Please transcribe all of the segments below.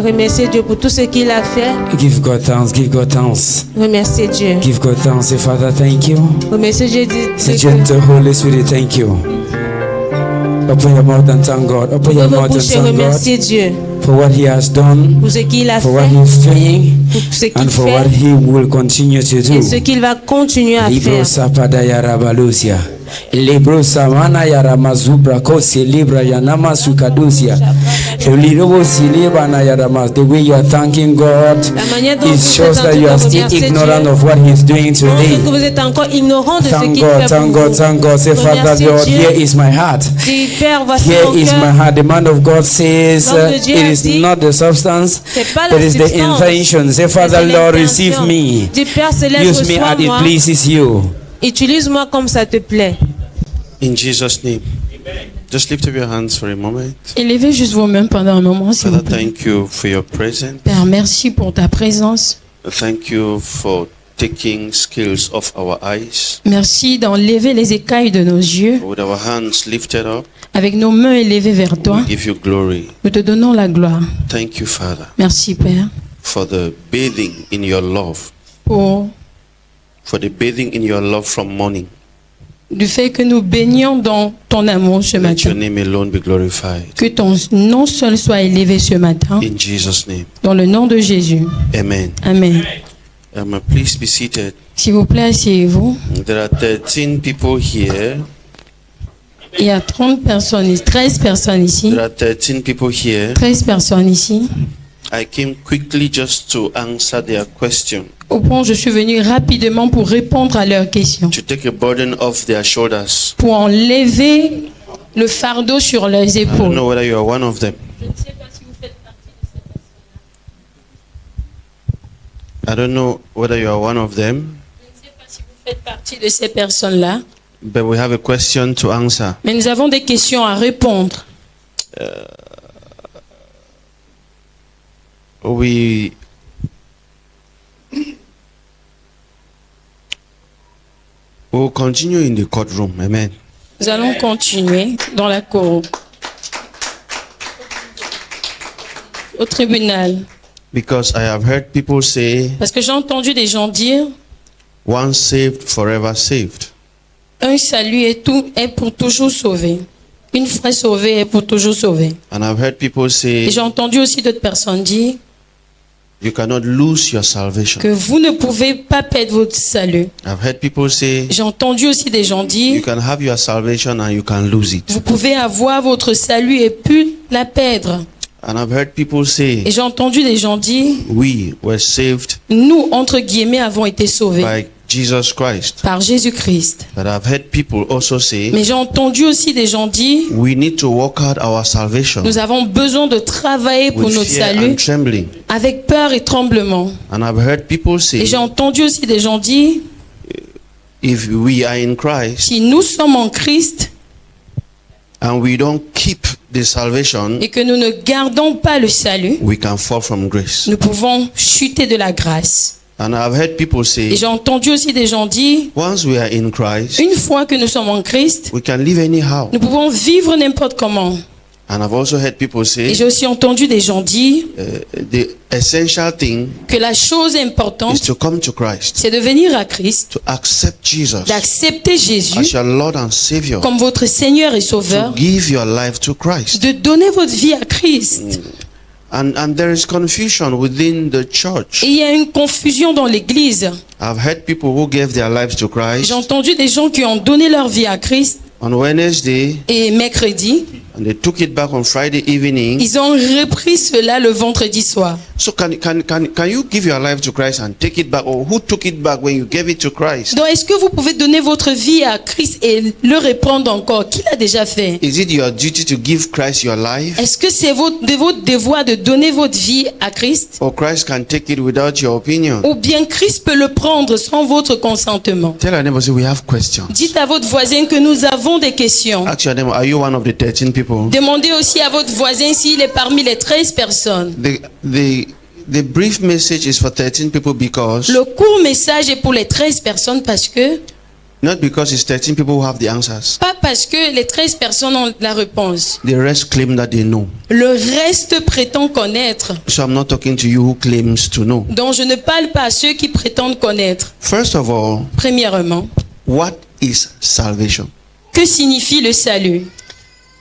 Remercier Dieu pour tout ce qu'il a fait. Give God thanks, give God thanks. Remercier Dieu. Give God thanks. Say, Father, thank you. Remercier Dieu. Say, gentle Holy Spirit, thank you. Open your mouth and thank God. Open your mouth and thank remercier God Dieu for what He has done, pour ce qu'il a for fait, what He's doing, pour ce qu'il and for what fait He will continue to do. et ce qu'il va continuer à Libro faire. sapadaya rabalusia. Libro samana yara mazubra kosi libra yanama sukadusia. Lirobo silibana yara mas. The way you are thanking God, it shows that you are still ignorant of what He's doing today. Vous êtes encore ignorant de ce Thank qu'il God, fait thank pour God, vous. thank God. Say, Father Lord, here is my heart. Dis, Père, voici Here mon is my cœur. heart. The man of God says L'homme de Dieu it a is dit, not the substance, c'est pas la it is the substance, intention. Say, mais Father c'est Lord, l'intention. receive me. Dis, Père Céleste, Use me as it reçois-moi. pleases you. Utilise-moi comme ça te plaît. In Jesus' name. Just lift up your hands for a moment. Élevez juste vos mains pendant un moment, s'il vous Father, plaît. thank you for your presence. Père, merci pour ta présence. Thank you for taking scales off our eyes. Merci d'enlever les écailles de nos yeux. With our hands lifted up, Avec nos mains élevées vers toi, we give you glory. nous te donnons la gloire. Thank you, Father, Merci, Père, for the bathing in your love. pour For the bathing in your love from morning. du fait que nous baignons dans ton amour ce Let matin. your name alone be glorified. Que ton nom seul soit élevé ce matin. In Jesus' name. Dans le nom de Jésus. Amen. Amen. Please be seated. S'il vous plaît, asseyez-vous. There are 13 people here. Il y a 30 personnes, 13 personnes ici. There are 13 people here. 13 personnes ici. I came quickly just to answer their question, Au point, je suis venu rapidement pour répondre à leurs questions. to take a burden off their shoulders. Pour enlever le fardeau sur leurs I don't épaules. know whether you are one of them. I don't know whether you are one of them, Je ne sais pas si vous faites partie de ces personnes-là, but we have a question to answer. mais nous avons des questions à répondre. We will continue in the courtroom. Amen. Nous allons continuer dans la cour, au tribunal. Because I have heard people say, Parce que j'ai entendu des gens dire, once saved, forever saved. un salut est pour toujours sauvé. Une fois sauvé est pour toujours sauvé. And I've heard people Et say, j'ai entendu aussi d'autres personnes dire you cannot lose your salvation. que vous ne pouvez pas perdre votre salut. I've heard people say, J'ai entendu aussi des gens you dire, can have your salvation and you can lose it. vous pouvez avoir votre salut et puis la perdre. And I've heard people Et say, j'ai entendu des gens dire, we were saved nous, entre guillemets, avons été sauvés by Jesus Christ. par Jésus-Christ. But I've heard people also say, Mais j'ai entendu aussi des gens dire, we need to work out our salvation nous avons besoin de travailler pour with notre fear salut and trembling. avec peur et tremblement. And I've heard people Et say, j'ai entendu aussi des gens dire, if we are in Christ si nous sommes en Christ and we don't keep the salvation, et que nous ne gardons pas le salut, we can fall from grace. nous pouvons chuter de la grâce. And I've heard people Et say, j'ai entendu aussi des gens dire, once we are in Christ, une fois que nous sommes en Christ, we can live anyhow. nous pouvons vivre n'importe comment. And I've also heard people Et say, j'ai aussi entendu des gens dire the essential thing que la chose is importante, to come to Christ, c'est de venir à Christ, to accept Jesus d'accepter Jésus as your Lord and Savior, comme votre Seigneur et to Sauveur, give your life to Christ. de donner votre vie à Christ. And there is confusion within the church. Et il y a une confusion dans l'Église. I've heard people who gave their lives to Christ J'ai entendu des gens qui ont donné leur vie à Christ on Wednesday et mercredi, and they took it back on Friday evening. ils ont repris cela le vendredi soir. So can you give your life to Christ and take it back, or who took it back when you gave it to Christ? Donc, est-ce que vous pouvez donner votre vie à Christ et le reprendre encore? Qui l'a déjà fait? Is it your duty to give Christ your life, Est-ce que c'est votre devoir de donner votre vie à Christ? or Christ can take it without your opinion? Ou bien Christ peut le prendre sans votre consentement? Tell your neighbor, say, we have questions. Dites à votre voisin que nous avons des questions. Ask your neighbor, are you one of the 13 people? Demandez aussi à votre voisin s'il est parmi les 13 personnes. The brief message is for 13 people because Le court message est pour les 13 personnes parce que Not because it's 13 people who have the answers. Pas parce que les 13 personnes ont la réponse. The rest claim that they know. Le reste prétend connaître. So I'm not talking to you who claims to know. Donc je ne parle pas à ceux qui prétendent connaître. First of all, Premièrement, what is salvation? que signifie le salut?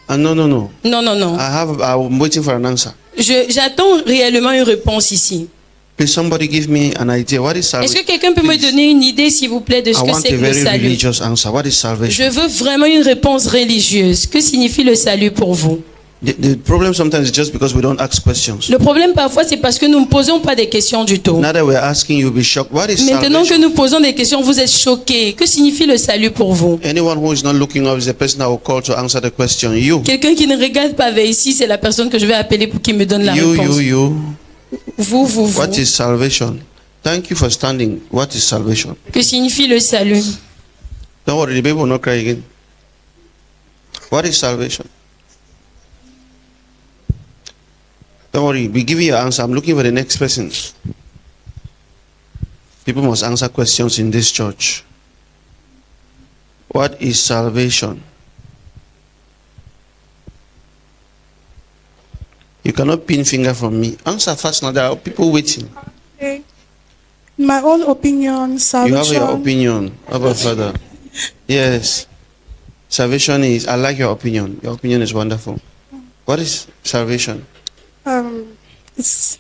No. Non, non, non. I'm waiting for an answer. J'attends réellement une réponse ici. Please, somebody give me an idea. What is Est-ce salvation? que quelqu'un peut me donner une idée, s'il vous plaît, de ce I que want c'est a que le very salut? religious answer. What is salvation? Je veux vraiment une réponse religieuse. Que signifie le salut pour vous? The problem sometimes is just because we don't ask questions. Le problème parfois, c'est parce que nous ne posons pas des questions du tout. Now that we're asking, you'll be shocked. What is Maintenant que salvation? nous posons des questions, vous êtes choqués. Que signifie le salut pour vous? Anyone who is not looking up is the person I will call to answer the question. You. Quelqu'un qui ne regarde pas vers ici, c'est la personne que je vais appeler pour qu'il me donne la réponse. You. Vous. What is salvation? Thank you for standing. What is salvation? Que signifie le salut? Don't worry, the baby will not cry again. What is salvation? Don't worry, we give you your answer. I'm looking for the next person. People must answer questions in this church. What is salvation? You cannot pin finger from me. Answer fast now. There are people waiting. Okay. In my own opinion, You salvation. have your opinion about Father. Yes. Salvation is, I like your opinion. Your opinion is wonderful. What is salvation? It's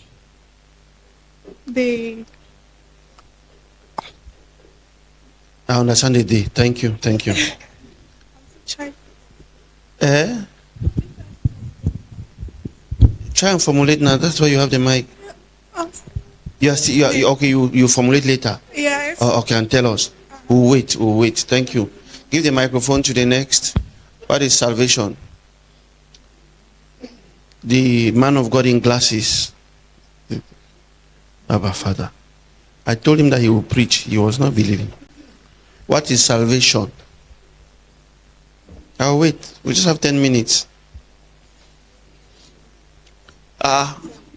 the I understand the day. Thank you. child. Try and formulate now. That's why you have the mic. You formulate later. Yes. Oh, okay, and tell us. We'll wait. Thank you. Give the microphone to the next. What is salvation? The man of God in glasses. Abba Father. I told him that he would preach. He was not believing. What is salvation? I'll wait. We just have 10 minutes.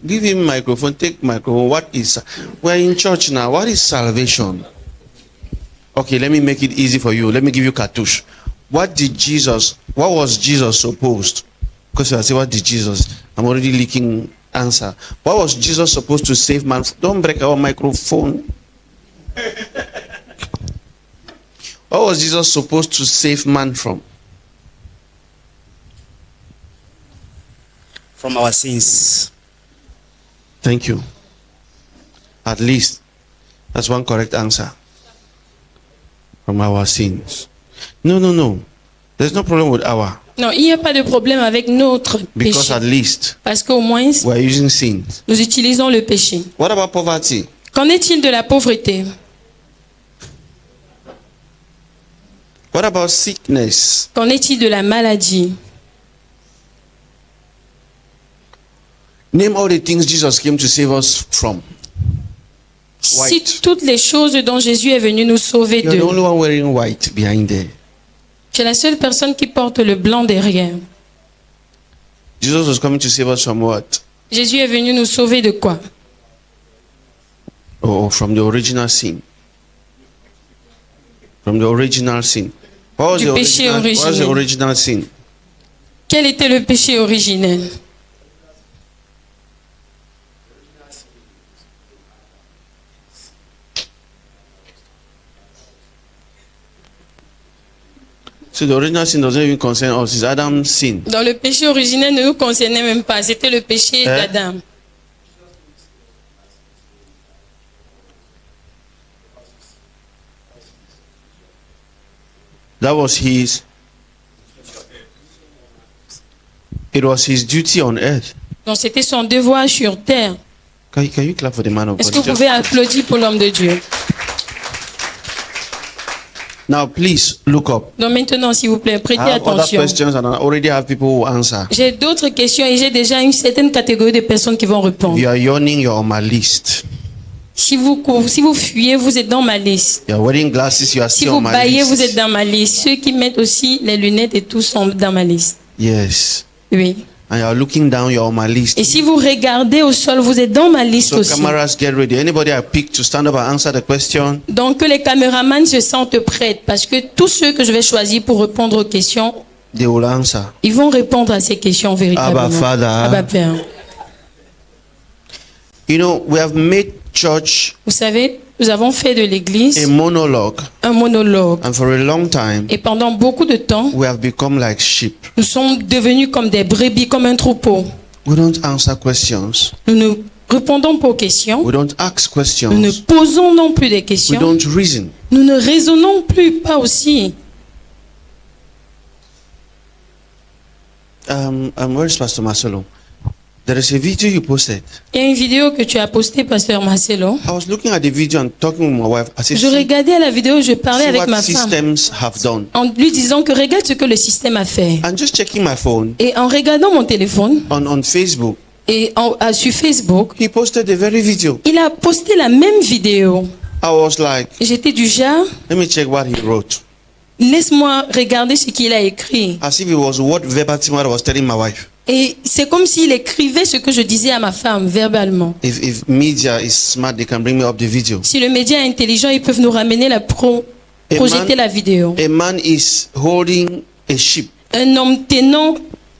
Give him microphone. Take microphone. What is? We're in church now. What is salvation? Okay, let me make it easy for you. Let me give you cartouche. What was Jesus supposed? Because I say, what did Jesus? I'm already leaking answer. What was Jesus supposed to save man? Don't break our microphone. What was Jesus supposed to save man from? From our sins. Thank you. At least that's one correct answer. From our sins. No. There's no problem with our. Non, il n'y a pas de problème avec notre Because péché. at least Parce qu'au moins, we're using sins. nous utilisons le péché. What about poverty? Qu'en est-il de la pauvreté? What about sickness? Qu'en est-il de la maladie? Name all the things Jesus came to save us from. White. Si toutes les choses dont Jésus est venu nous sauver You're the only d'eux, one wearing white behind there. c'est la seule personne qui porte le blanc derrière. Jesus was coming to save us from what? Jésus est venu nous sauver de quoi? Oh, from the original sin. From the original sin. What was Du péché what was the originel. original sin? Quel était le péché originel? So the original sin doesn't even concern us. It's Adam's sin. Dans le péché originel ne nous concernait même pas. C'était le péché d'Adam. That was his. It was his duty on earth. Donc c'était son devoir sur terre. Can you clap for the man of Est-ce que God? vous pouvez applaudir pour l'homme de Dieu? Now, please look up. Donc maintenant, s'il vous plaît, I prêtez have other attention. questions and I already have people who answer. J'ai d'autres questions et j'ai déjà une certaine catégorie de personnes qui vont répondre. If you are yawning, you're on my list. Si vous fuyez, vous êtes dans ma liste. You are wearing glasses, you are Si still vous on my baillez, vous êtes list. dans ma liste. Ceux qui mettent aussi les lunettes et tout sont dans ma liste. Yes. Oui. and you are looking down, you're on my list. Et si vous regardez au sol, vous êtes dans ma liste So aussi. cameras, get ready. Anybody I pick to stand up and answer the question, Donc que les caméramans se sentent prêts parce que tous ceux que je vais choisir pour répondre aux questions, they will answer. ils vont répondre à ces questions véritablement. Abba, Father. Abba, Père. You know, we have made church Vous savez, nous avons fait de l'église a monologue, un monologue. and for a long time, Et pendant beaucoup de temps, we have become like sheep. nous sommes devenus comme des brebis, comme un troupeau. We don't answer questions. Nous ne répondons pas aux questions. We don't ask Nous ne questions. posons non plus des We questions. don't reason. Nous ne raisonnons plus, pas aussi. Where's Pastor Marcelo? There is a video you posted. Il y a une vidéo que tu as postée, Pasteur Marcelo. I was looking at the video and talking with my wife. I said, Je regardais la vidéo, je parlais see avec what ma femme systems have done. en lui disant que regarde ce que le système a fait. And just checking my phone Et en regardant mon téléphone on Facebook, et sur Facebook, he posted the very video. il a posté la même vidéo. I was like, J'étais du genre, let me check what he wrote. laisse-moi regarder ce qu'il a écrit. As if it was what verbatim what I was telling my wife. Et c'est comme s'il écrivait ce que je disais à ma femme verbalement. If media is smart, they can bring me up the video. Si le média est intelligent, ils peuvent nous ramener projeter la vidéo. A man is holding a sheep Un homme tenant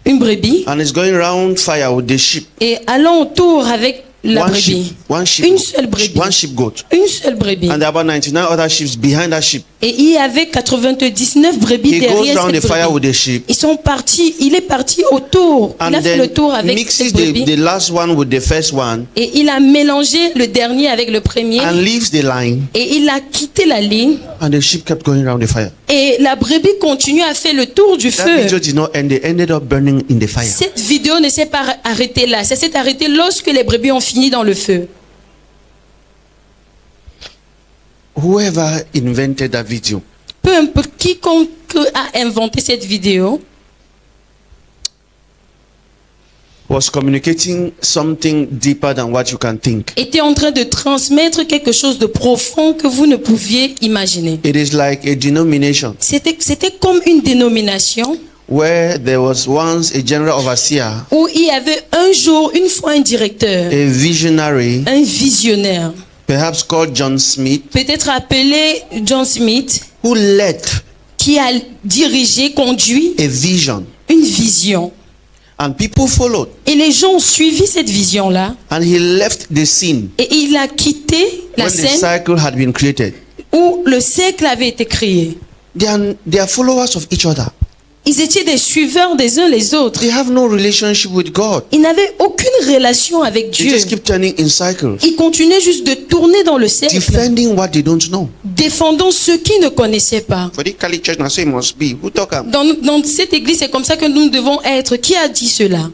une brebis and is going round fire with the sheep. et allant autour avec la One brebis. sheep, one sheep, Une seule brebis. one sheep goat. Une seule brebis. And there are about 99 other sheep behind that sheep. Et il y avait 99 brebis He goes derrière round the cette fire with brebis. the sheep Ils sont partis, il est parti autour. Il and a fait le then tour avec mixes cette the brebis. last one with the first one Et il a mélangé le dernier avec le premier. and leaves the line, Et il a quitté la ligne. and the sheep kept going round the fire. Et la brebis continue à faire le tour du That feu. video did not end. They ended up burning in the fire. Cette vidéo ne s'est pas arrêtée là. Ça s'est arrêté lorsque les brebis ont fini dans le feu. Whoever invented that video Peu importe quiconque a inventé cette vidéo was communicating something deeper than what you can think. était en train de transmettre quelque chose de profond que vous ne pouviez imaginer. It is like a denomination C'était comme une dénomination where there was once a general overseer, où il y avait un jour, une fois, un directeur, a visionary, un visionnaire, perhaps called John Smith, peut-être appelé John Smith, who led qui a dirigé, conduit a vision, une vision. and people followed. Et les gens ont suivi cette vision-là. And he left the scene Et il a quitté la when the scène cycle had been created. où le cercle avait été créé. They are followers of each other. Ils étaient des suiveurs des uns les autres. They have no relationship with God. Ils n'avaient aucune relation avec They Dieu. just keep turning in cycles, Ils continuaient juste de tourner dans le cercle, defending what they don't know. défendant ceux qui ne connaissaient pas. For the Catholic Church, now say it must be. Who talk am? Dans cette église, c'est comme ça que nous devons être. Qui a dit cela?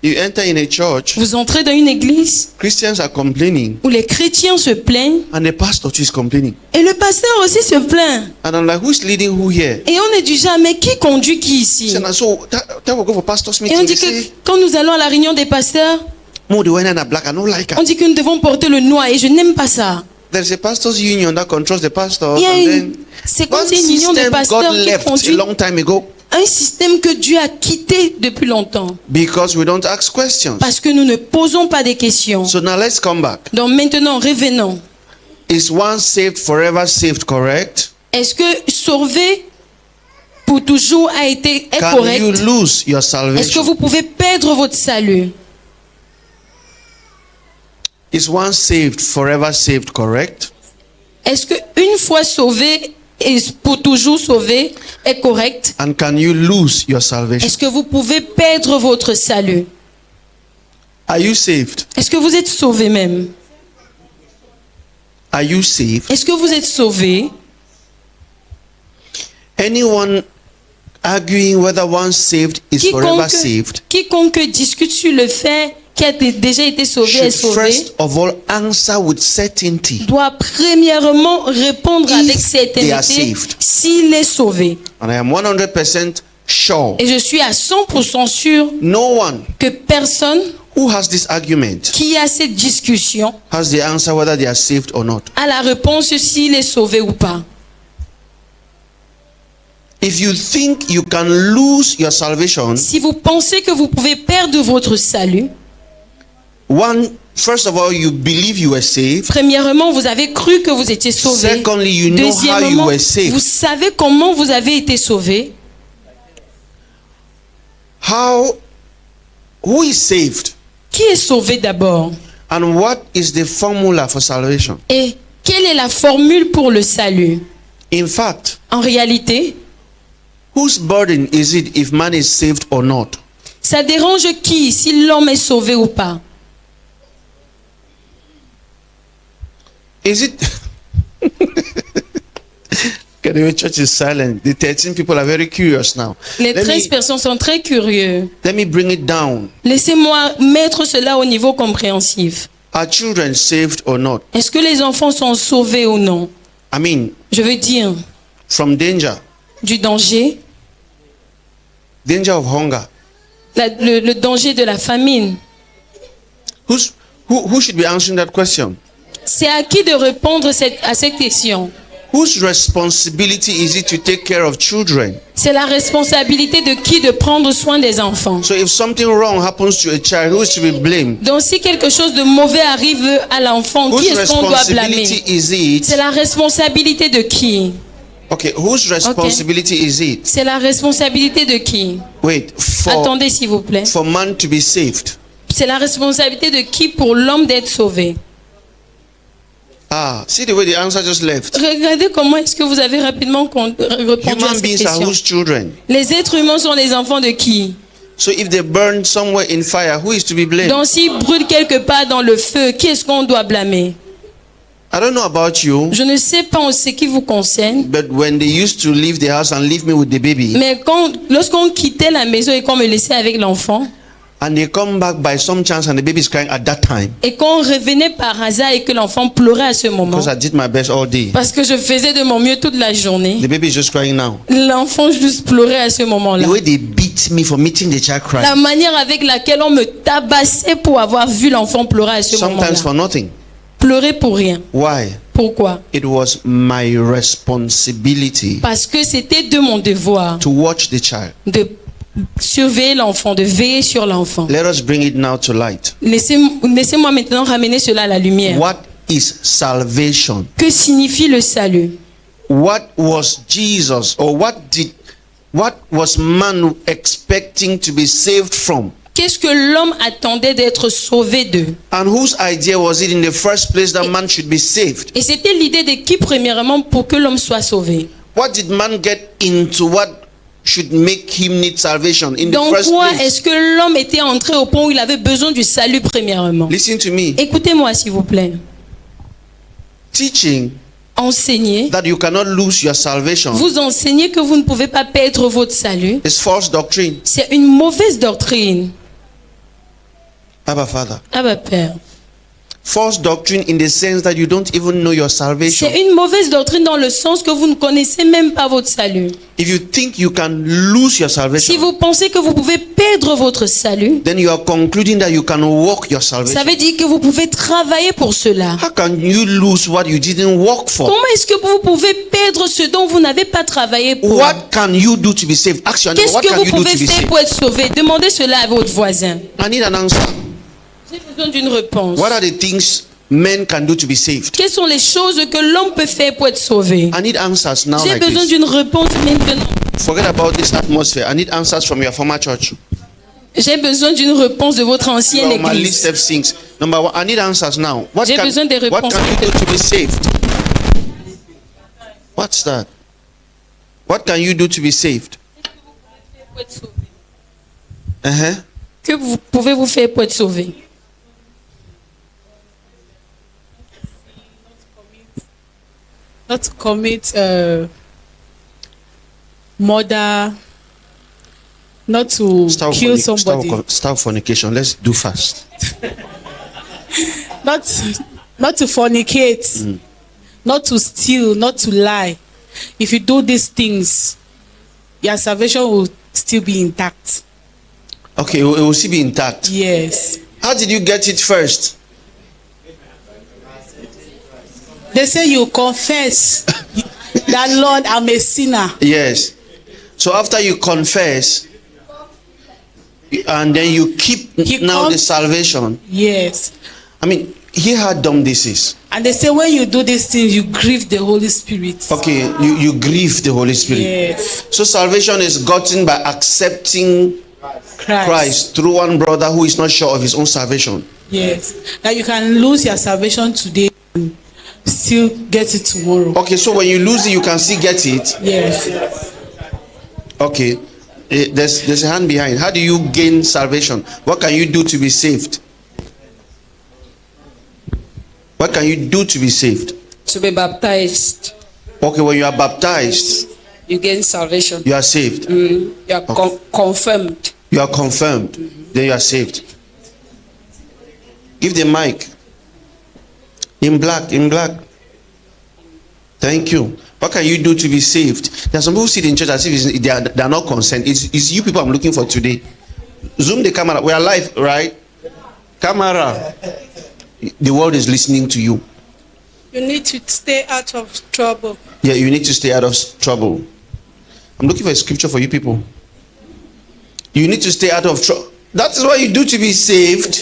You enter in a church, Vous entrez dans une église Christians are complaining, où les chrétiens se plaignent and the pastor too is complaining. et le pasteur aussi se plaint. And I'm like, who's leading who here? Et on est du genre, mais qui conduit qui ici? So that will go for pastor's Et on meeting. dit They que say, quand nous allons à la réunion des pasteurs, "Mo, the wine and a black, I don't like on it." dit que nous devons porter le noir et je n'aime pas ça. There's a pastors' union that controls the pastors, Il y a and une- then c'est comme one si une union de system pasteurs God qui left a conduit long time ago un système que Dieu a quitté depuis longtemps. because we don't ask questions. Parce que nous ne posons pas des questions. So now let's come back. Donc maintenant, revenons. Is one saved, forever saved, correct? Est-ce que sauver pour toujours est Can correct? you lose your Est-ce que salvation? vous pouvez perdre votre salut? Is one saved, forever saved, correct? Est-ce que une fois sauvé et pour toujours sauvé est correct? And can you lose your salvation? Est-ce que vous pouvez perdre votre salut? Are you saved? Est-ce que vous êtes sauvé même? Are you saved? Est-ce que vous êtes sauvé? Anyone arguing whether one saved is forever saved Quiconque discute sur le fait qui a déjà été sauvé est should sauvé first of all answer with certainty. doit premièrement répondre If avec they are certainté saved. s'il est sauvé. And I am 100% sure Et je suis à 100% sûr no one que personne who has this argument qui a cette discussion has the answer whether they are saved or not. a la réponse s'il est sauvé ou pas. If you think you can lose your salvation, Si vous pensez que vous pouvez perdre votre salut, first of all, you believe you were saved. premièrement, vous avez cru que vous étiez sauvé. Secondly, you know how you Deuxièmement, were saved. vous savez comment vous avez été sauvé. Who is saved? Qui est sauvé d'abord? And what is the formula for salvation? Et quelle est la formule pour le salut? In fact, En réalité, whose burden is it if man is saved or not? ça dérange qui si l'homme est sauvé ou pas? Is it? Okay, the church is silent. The 13 people are very curious now. Les Let 13 me, personnes sont très curieux. let me bring it down. Laissez-moi mettre cela au niveau compréhensif. Are children saved or not? Est-ce que les enfants sont sauvés ou non? I mean, Je veux dire, from danger, du danger, danger of hunger. le danger de la famine. Who should be answering that question? C'est à qui de répondre à cette question? Whose responsibility is it to take care of children? C'est la responsabilité de qui de prendre soin des enfants. So if something wrong happens to a child, who is to be blamed? Donc si quelque chose de mauvais arrive à l'enfant, qui Whose est-ce qu'on doit blâmer? responsibility is C'est it? la responsabilité de qui? Okay, whose responsibility is it? C'est la responsabilité de qui? Wait, Attendez s'il vous plaît. for man to be saved. C'est la responsabilité de qui pour l'homme d'être sauvé? See the way the answer just left. Regardez comment est-ce que vous avez rapidement répondu à Human cette beings are question. whose children? Les êtres humains sont les enfants de qui? So if they burn somewhere in fire, who is to be blamed? Donc s'ils brûlent quelque part dans le feu, qui est-ce qu'on doit blâmer? I don't know about you, Je ne sais pas en ce qui vous concerne, but when they used to leave the house and leave me with the baby, mais lorsqu'on quittait la maison et qu'on me laissait avec l'enfant, and they come back by some chance and the baby is crying at that time, et qu'on revenait par hasard et que l'enfant pleurait à ce moment, because I did my best all day. parce que je faisais de mon mieux toute la journée, The baby is just crying now. l'enfant juste pleurait à ce moment-là. The way they beat me for meeting the child La crying, manière avec laquelle on me tabassait pour avoir vu l'enfant pleurer à ce sometimes moment-là. for nothing. Pleurer pour rien. Why? Pourquoi? It was my responsibility Parce que c'était de mon devoir to watch the child. de surveiller l'enfant, de veiller sur l'enfant. Let us bring it now to light. Laissez-moi maintenant ramener cela à la lumière. What is salvation? Que signifie le salut? What was Jesus, or what was man expecting to be saved from? Qu'est-ce que l'homme attendait d'être sauvé d'eux? And whose idea was it in the first place that man should be saved? Et c'était l'idée de qui premièrement pour que l'homme soit sauvé? What did man get into? What should make him need salvation in the Dans first quoi place? est-ce que l'homme était entré au point où il avait besoin du salut premièrement? Listen to me. Écoutez-moi s'il vous plaît. Teaching Enseigner, that you cannot lose your salvation vous enseignez que vous ne pouvez pas perdre votre salut, is false doctrine. c'est une mauvaise doctrine. Abba Father. Ah bah Père. False doctrine in the sense that you don't even know your salvation. C'est une mauvaise doctrine dans le sens que vous ne connaissez même pas votre salut. If you think you can lose your Si salvation, vous pensez que vous pouvez perdre votre salut, then you are concluding that you can walk your ça salvation. veut dire que vous pouvez travailler pour cela. How can you lose what you didn't work for? Comment est-ce que vous pouvez perdre ce dont vous n'avez pas travaillé pour? What can you do to be saved? Ask your neighbor, Qu'est-ce what que can vous you do pouvez to be faire saved? pour être sauvé? Demandez cela à votre voisin. I need an answer. J'ai besoin d'une réponse. What are the things men can do to be saved? Quelles sont les choses que l'homme peut faire pour être sauvé? I need answers now J'ai like besoin this. d'une réponse maintenant. Forget about this atmosphere. I need answers from your former church. J'ai besoin d'une réponse de votre ancienne On my list église. of things. Number one, I need answers now. What J'ai can, besoin des what réponses. can you do to be saved? What's that? What can you do to be saved? Uh-huh. Que vous pouvez-vous faire pour être sauvé? Not to commit murder, not to kill somebody, Start fornication. Let's do fast. not to fornicate, not to steal, not to lie. If you do these things, your salvation will still be intact. Okay, it will still be intact. Yes. How did you get it first? They say you confess that, Lord, I'm a sinner. Yes. So after you confess, and then you keep He now the comes- salvation. Yes. I mean, hear how dumb this is. And they say when you do these things, you grieve the Holy Spirit. Okay, you grieve the Holy Spirit. Yes. So salvation is gotten by accepting Christ through one brother who is not sure of his own salvation. Yes. That you can lose your salvation today and still get it tomorrow. Okay, so when you lose it, you can still get it. Yes. Okay, there's a hand behind. How do you gain salvation? What can you do to be saved? What can you do to be saved? To be baptized, Okay, when you are baptized, you gain salvation. you are saved. You are confirmed. You are confirmed. Then you are saved. Give the mic. In black, in black. Thank you. What can you do to be saved? There are some people who sit in church as if they are not concerned. It's you people I'm looking for today. Zoom the camera. We are live, right? Camera. The world is listening to you. You need to stay out of trouble. Yeah, you need to stay out of trouble. I'm looking for a scripture for you people. You need to stay out of trouble. That is what you do to be saved.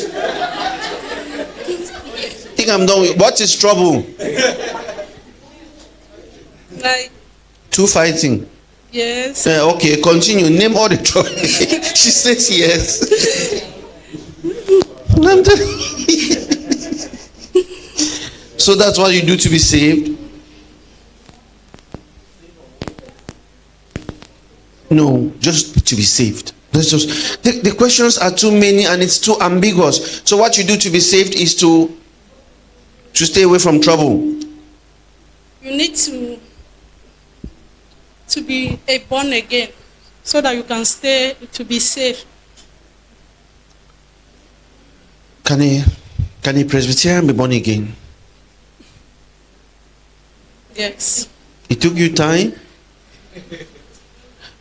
Think I'm done with. What is trouble? Like, Two fighting. yes. Okay, continue. Name all the trouble. She says yes. I'm telling you. So that's what you do to be saved? No, just to be saved. That's just the questions are too many and it's too ambiguous. So what you do to be saved is to stay away from trouble. You need to be a born again so that you can stay to be safe. Can a Presbyterian be born again? Yes. It took you time?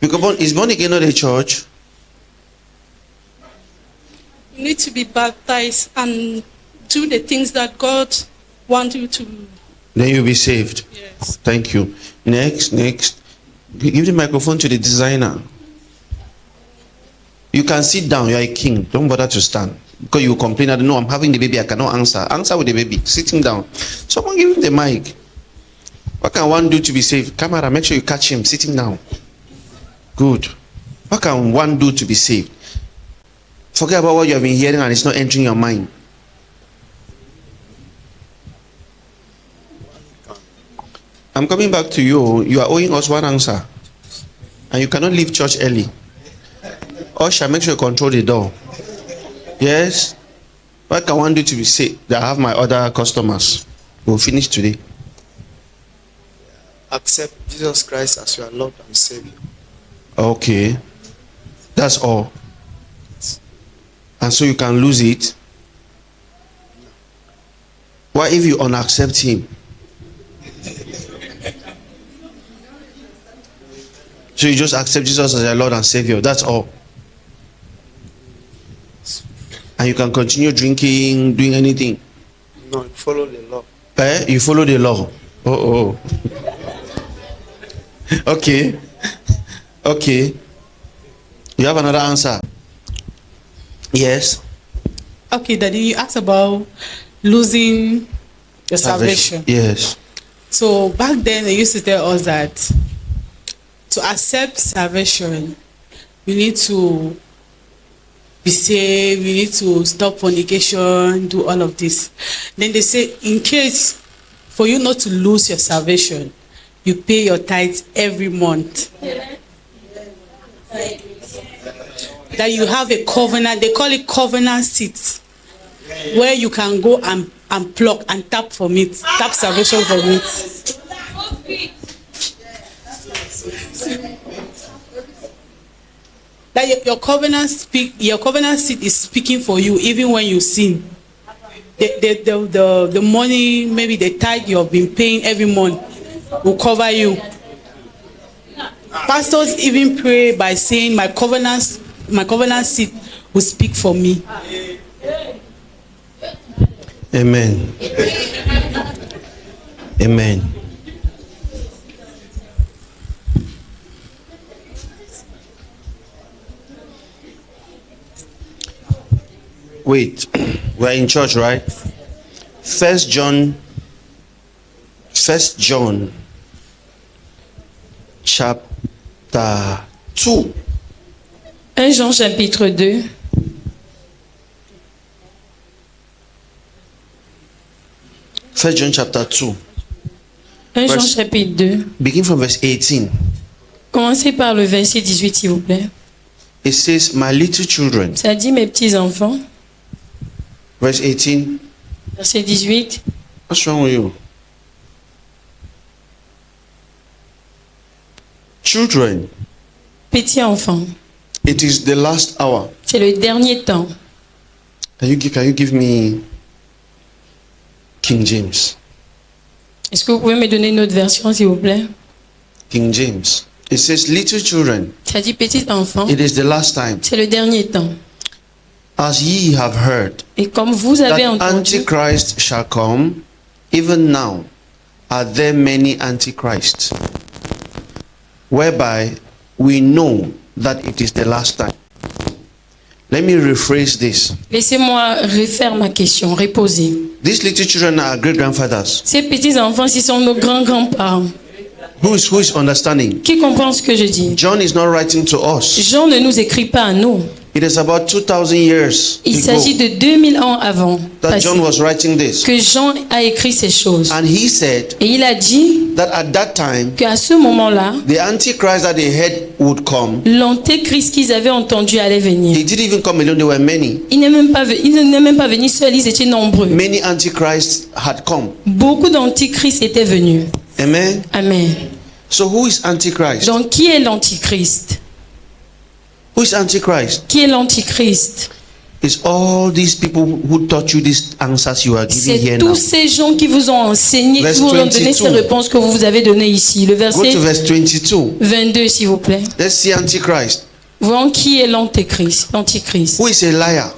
Because is born again not a church? You need to be baptized and do the things that God wants you to. Then you'll be saved. Yes. Thank you. Next. Give the microphone to the designer. You can sit down. You are a king. Don't bother to stand. Because you complain that, no, I'm having the baby. I cannot answer. Answer with the baby. Sitting down. Someone give him the mic. What can one do to be saved? Camera, make sure you catch him sitting down. Good. What can one do to be saved? Forget about what you have been hearing and it's not entering your mind. I'm coming back to you. You are owing us one answer. And you cannot leave church early. Usher, make sure you control the door. Yes? What can one do to be saved? I have my other customers. We'll finish today. Accept Jesus Christ as your Lord and Savior. Okay. That's all. And so you can lose it. What if you unaccept him? So you just accept Jesus as your Lord and Savior. That's all. And you can continue drinking, doing anything. No, follow the law. You follow the law. Oh. Okay. You have another answer? Yes. Okay, Daddy, you asked about losing your salvation. Yes. So back then they used to tell us that to accept salvation, we need to be saved, we need to stop fornication, do all of this. Then they say, in case for you not to lose your salvation, you pay your tithes every month. That you have a covenant, they call it covenant seat, where you can go and pluck and tap from it, tap salvation from it. That your covenant seat is speaking for you even when you sin. The money, maybe the tithe you have been paying every month will cover you. Pastors even pray by saying, my covenant seat will speak for me. Amen. Amen. Wait, we're in church, right? First John chapter 2. 1 Jean chapitre 2. First John chapter 2. 1 Jean Verse- chapitre 2. Begin from verse 18. Commencez par le verset 18, s'il vous plaît. It says, my little children. Ça dit, mes petits enfants. Verse 18. Verset 18. What's wrong with you? Children, Petits enfants. it is the last hour. C'est le dernier temps. Can you give me King James? Est-ce que vous pouvez me donner une autre version, s'il vous plaît? King James. It says, little children, Ça dit, petits enfants. it is the last time. C'est le dernier temps. As ye have heard, Et comme vous avez that entendu, Antichrist shall come, even now are there many Antichrists, whereby we know that it is the last time. Let me rephrase this. laissez-moi refaire ma question, reposer. These little children are great grandfathers. Ces petits enfants, ce sont nos grands-grands-parents. Who is understanding? Qui comprend ce que je dis? John is not writing to us. Jean ne nous écrit pas à nous. It is about 2000 years Il ago s'agit de 2000 ans avant that passé, John was writing this. que Jean a écrit ces choses. And he said Et il a dit that at that time, qu'à ce moment-là, the Antichrist that they heard would come. l'antéchrist qu'ils avaient entendu allait venir. He didn't even come alone, there were many. Il n'est même pas venu seul, ils étaient nombreux. Many Antichrists had come. Beaucoup d'antichrists étaient venus. Amen. Amen. So who is Antichrist? Donc qui est l'antichrist? Who is Antichrist? Qui est l'antichrist? It's all these people who taught you these answers you are giving here C'est now. tous ces gens qui vous ont enseigné, Verse qui vous ont donné 22. ces réponses que vous avez données ici. Le Go verset to verse 22. 22, s'il vous plaît. Let's see Antichrist. Voyons qui est l'antéchrist, l'antichrist. Who is a liar?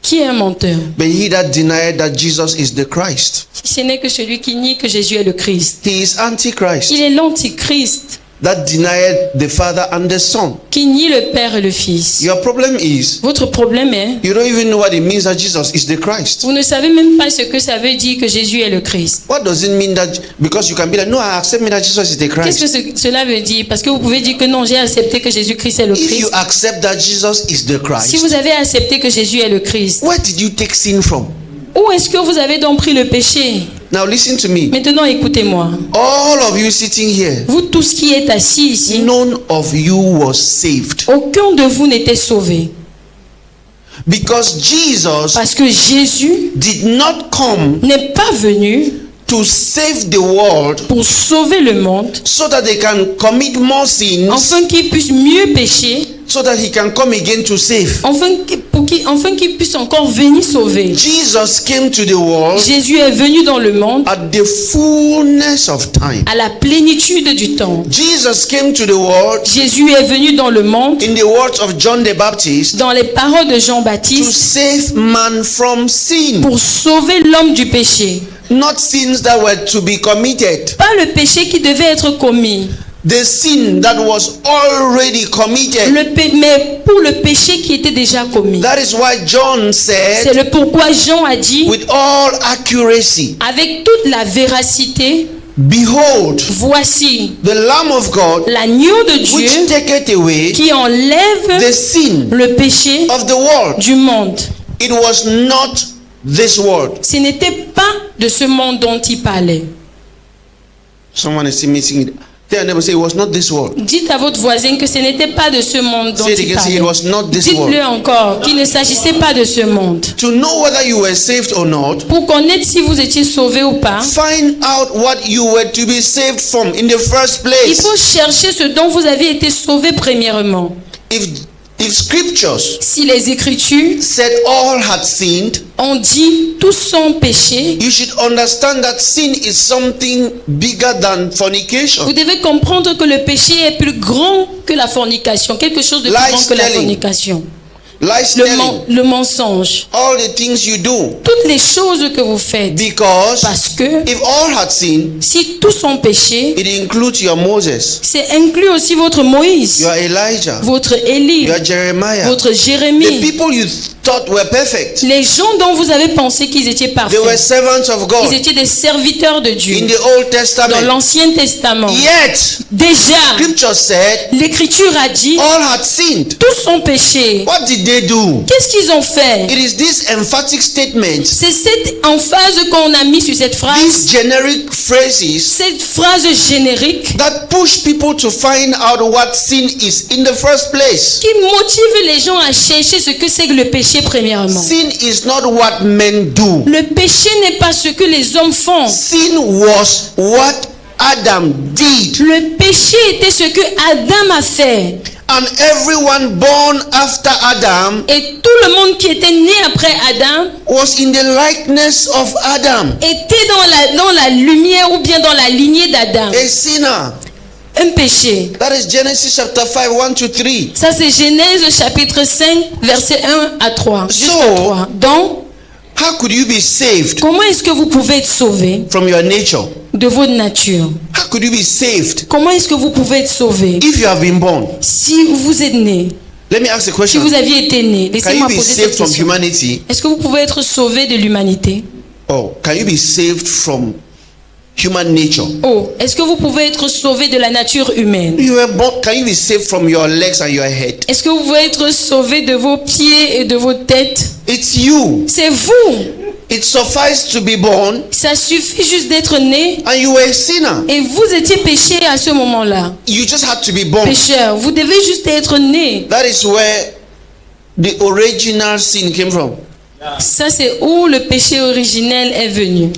Qui est un menteur? But he that denied that Jesus is the Christ. Si ce n'est que celui qui nie que Jésus est le Christ. He is Antichrist. Il est l'antichrist That denied the Father and the Son. qui nie le Père et le Fils. Your problem is Votre problème est, you don't even know what it means that Jesus is the Christ. vous ne savez même pas ce que ça veut dire que Jésus est le Christ. What does it mean that because you can be like, no, I accept me that Jesus is the Qu'est-ce Christ. que cela veut dire? Parce que vous pouvez dire que non, j'ai accepté que Jésus-Christ est le If you Christ. accept that Jesus is the Si vous Christ, avez accepté que Jésus est le Christ, where did you take sin from? où est-ce que vous avez donc pris le péché? Now listen to me. Maintenant, écoutez-moi. All of you sitting here, Vous tous qui êtes assis ici, none of you was saved. aucun de vous n'était sauvé. Because Jesus Parce que Jésus did not come n'est pas venu to save the world pour sauver le monde, so that they can commit more sins, afin qu'il puisse mieux pécher, so that he can come again to save. afin qu'il puisse encore venir sauver. Jesus came to the world Jésus est venu dans le monde at the fullness of time. à la plénitude du temps. Jesus came to the world Jésus est venu dans le monde, in the words of John the Baptist dans les paroles de to Jean-Baptiste, save man from sin. pour sauver l'homme du péché. Not sins that were to be committed. Pas le péché qui devait être commis, The sin that was already committed. mais pour le péché qui était déjà commis. That is why John C'est said, le pourquoi Jean a dit, with all accuracy, avec toute la véracité, behold, voici the Lamb of God, l'agneau de which Dieu taketh away qui enlève the sin le péché of the world. du monde. It was not this world. Ce n'était pas de ce monde dont il parlait. Someone is still missing it. Tell your neighbor, say, it was not this world. Dites à votre voisin que ce n'était pas de ce monde dont Say it il again, say, it parlait. was not this Dites-le world. encore qu'il ne s'agissait pas de ce monde. To know whether you were saved or not, Pour connaître si vous étiez sauvé ou pas, find out what you were to be saved from in the first il place. faut chercher ce dont vous avez été sauvé premièrement. If scriptures Si les Écritures said all had sinned, ont dit tous sont péchés, you should understand that sin is something bigger than fornication. vous devez comprendre que le péché est plus grand que la fornication, quelque chose de plus grand que la Lies-telling. fornication. Lies Le, telling, le mensonge, all the things you do. toutes les choses que vous faites. Because Parce que if all had sinned, si tous sont péchés, it includes your Moses, c'est inclus aussi votre Moïse, your Elijah, votre Élie, your Jeremiah, votre the Jérémie, people you thought thought were perfect. Les gens dont vous avez pensé qu'ils étaient They were parfaits, servants of ils God étaient des serviteurs de Dieu. in the Old Dans Testament. l'Ancien Testament, Yet, déjà, scripture said, l'Écriture a dit, all had sinned. tous ont péché. What did they do? Qu'est-ce qu'ils ont fait? It is this emphatic statement, C'est cette emphase qu'on a mis sur cette phrase, these generic phrases cette phrase générique that push people to find out what sin is in the first place. qui motive les gens à chercher ce que c'est que le péché premièrement. Sin is not what men do. Le péché n'est pas ce que les hommes font. Sin was what Adam did. Le péché était ce que Adam a fait. And everyone born after Adam Et tout le monde qui était né après Adam was in the likeness of Adam, était dans la lumière ou bien dans la lignée d'Adam. a sinner. Un péché. That is Genesis chapter 5, 1 to 3. Ça c'est Genèse chapitre 5 verset 1 à 3. Jusqu'à So- 3. Donc, How could you be saved comment est-ce que vous pouvez être sauvé from your nature? de votre nature? How could you be saved Comment est-ce que vous pouvez être sauvé if you have been born? si vous êtes né? Let me ask a Si question. vous aviez été né, Can laissez-moi you be poser saved cette from question. humanity? Est-ce que vous pouvez être sauvé de l'humanité? Or can you be saved from human nature? Oh, est-ce que vous pouvez être sauvé de la nature humaine? You were born, can you be saved from your legs and your head? Est-ce que vous pouvez être sauvé de vos pieds et de vos têtes? It's you. C'est vous. It suffices to be born Ça suffit juste d'être né and you were a sinner. et vous étiez péché à ce moment-là. You just had to be born. Pécheur, vous devez juste être né. That is where the original sin came from. Ça, c'est où le péché originel est venu.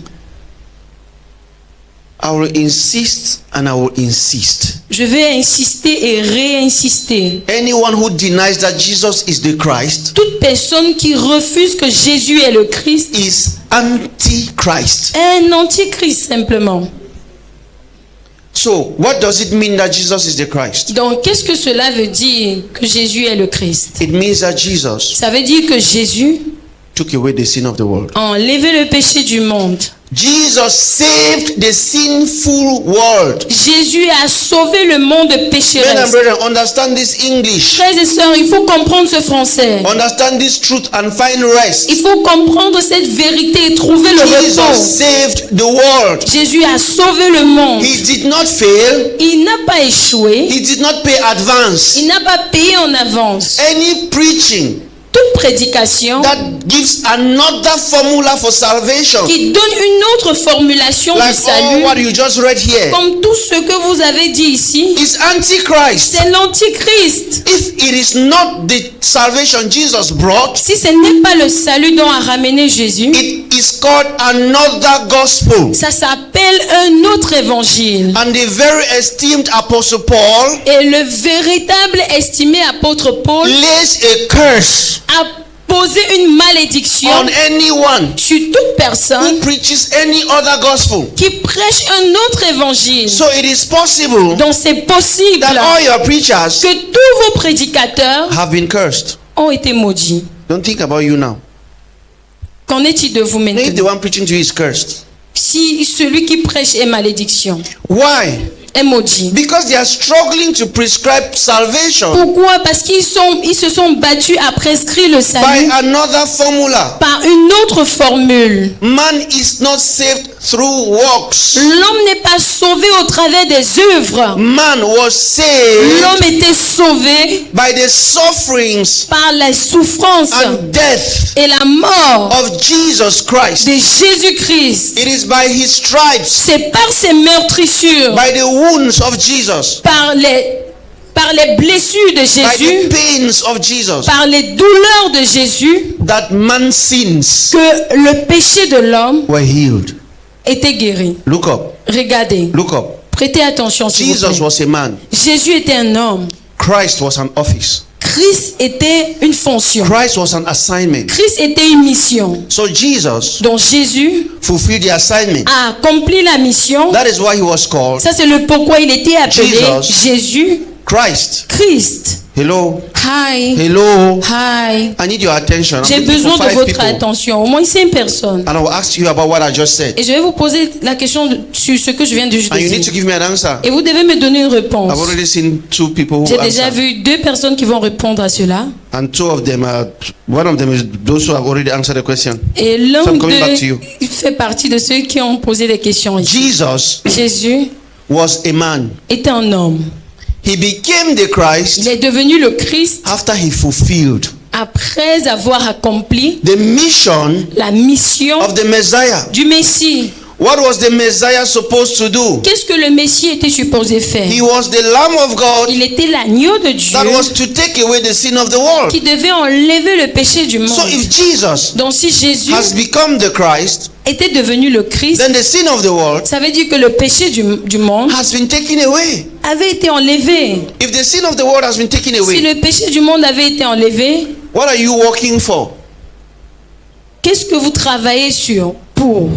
I will insist and I will insist. Je vais insister et réinsister. Anyone who denies that Jesus is the Christ Toute personne qui refuse que Jésus est le Christ is anti-Christ. est un antichrist simplement. So, what does it mean that Jesus is the Christ? Donc, qu'est-ce que cela veut dire que Jésus est le Christ? It means that Jesus Ça veut dire que Jésus took away the sin of the world. a enlevé le péché du monde. Jesus saved the sinful world. Jésus a sauvé le monde Men and pécheresse. brethren, understand this English. Frères et sœurs, il faut comprendre ce français. Understand this truth and find rest. Il faut comprendre cette vérité et trouver le Jesus repos. saved the world. Jésus a sauvé le monde. He did not fail. Il n'a pas échoué. He did not pay advance. Il n'a pas payé en avance. Any preaching Toute prédication that gives another formula for salvation, qui donne une autre formulation like du all salut, what you just read here, comme tout ce que vous avez dit ici, is antichrist. c'est l'antichrist. If it is not the salvation Jesus brought, Si ce n'est pas le salut dont a ramené Jésus, it is called another gospel. ça s'appelle un autre évangile. And the very esteemed Apostle Paul Et le véritable estimé apôtre Paul lays a curse a posé une malédiction on anyone sur toute personne who preaches any other gospel. qui prêche un autre évangile. So it is possible Donc c'est possible that all your preachers que tous vos prédicateurs have been cursed. ont été maudits. Don't think about you now. Qu'en est-il de vous If the maintenant? one preaching to you is cursed, Si celui qui prêche est malédiction, why? est maudit. Because they are struggling to prescribe salvation Pourquoi? Parce qu'ils se sont battus à prescrire le by salut another formula. par une autre formule. Man is not saved through works. L'homme n'est pas sauvé au travers des œuvres. Man was saved L'homme était sauvé by the sufferings par la souffrance and death et la mort of Jesus Christ. de Jésus-Christ. It is by his stripes, C'est par ses meurtrissures, by the wounds of Jesus, par les blessures de by Jésus, the pains of Jesus, par les douleurs de Jésus, that man's sins que le péché de l'homme were healed. était guéri. Look up. Regardez, Look up. prêtez attention s'il vous Jesus plaît. was a man. Jésus était un homme. Christ was an office. Christ était une fonction. Christ was an assignment. Christ était une mission. So Jesus Donc Jésus fulfilled the assignment. a accompli la mission. That is why he was called Ça c'est le pourquoi il était appelé Jesus. Jésus Christ. Christ. Hello. Hi. Hello. Hi. I need your attention. I'm J'ai looking besoin for de 5 votre people. attention. Au moins 5 personnes. And I will ask you about what I just said. Et je vais vous poser la question sur ce que je viens de juste And you need to dire. give me an answer. Et vous devez me donner une réponse. I've already seen 2 people who J'ai déjà answer. vu 2 personnes qui vont répondre à cela. And 2 of them are, one of them is those who have already answered the question. Et l'un So I'm coming back to d'eux you. fait partie de ceux qui ont posé des questions ici. Jesus Jésus was a man. était un homme. He became the Il Christ est devenu le Christ after he fulfilled après avoir accompli the mission la mission of the Messiah. du Messie. What was the Messiah supposed to do? Qu'est-ce que le Messie était supposé faire? He was the Lamb of God Il était l'agneau de Dieu that was to take away the sin of the world. qui devait enlever le péché du monde. So if Jesus Donc si Jésus has become the Christ, était devenu le Christ, then the sin of the world ça veut dire que le péché du monde has been taken away. avait été enlevé. If the sin of the world has been taken Si away, le péché du monde avait été enlevé, what are you working for? qu'est-ce que vous travaillez sur pour?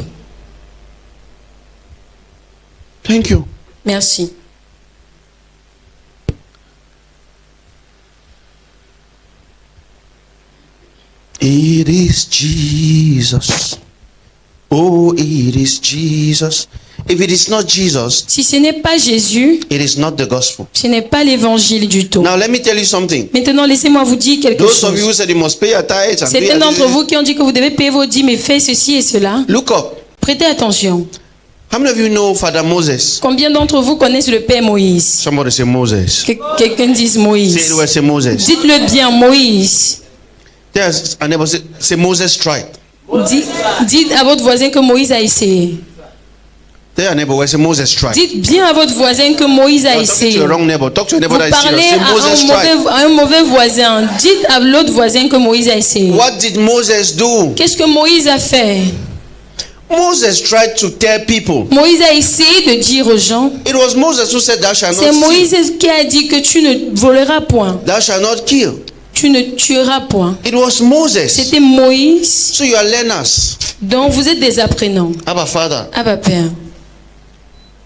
Thank you. Merci. It is Jesus. Oh, it is Jesus. If it is not Jesus, Si ce n'est pas Jésus, it is not the gospel. ce n'est pas l'évangile du tout. Now let me tell you something. Maintenant, laissez-moi vous dire quelque Those of you chose. who said you must pay your tithes and pay Certains your d'entre vous qui ont dit que vous devez payer vos dîmes et faire ceci et cela, look up. prêtez attention. How many of you know Father Moses? Combien d'entre vous connaissent le Père Moïse? Somebody say Moses. Que quelqu'un dise Say it Moïse. well, say Moses. Dites-le bien, Moïse. There's a neighbor say Moses tried. Dites à votre voisin que Moïse a essayé. Tell your neighbor, say Moses tried. Dites bien à votre voisin que Moïse a You're talking to essayé. the wrong neighbor. Talk to a neighbor Vous that is parlez serious. Say Moses tried. à un mauvais voisin. Dites à l'autre voisin que Moïse a essayé. What did Moses do? Qu'est-ce que Moïse a fait? Moses tried to tell people. Moïse a essayé de dire aux gens. It was Moses who said, "Thou shalt C'est not Moïse steal. qui a dit que tu ne voleras point. Thou shalt not kill." Tu ne tueras point. It was Moses. C'était Moïse. So you are learners. Donc vous êtes des apprenants. Abba Father. Abba Père.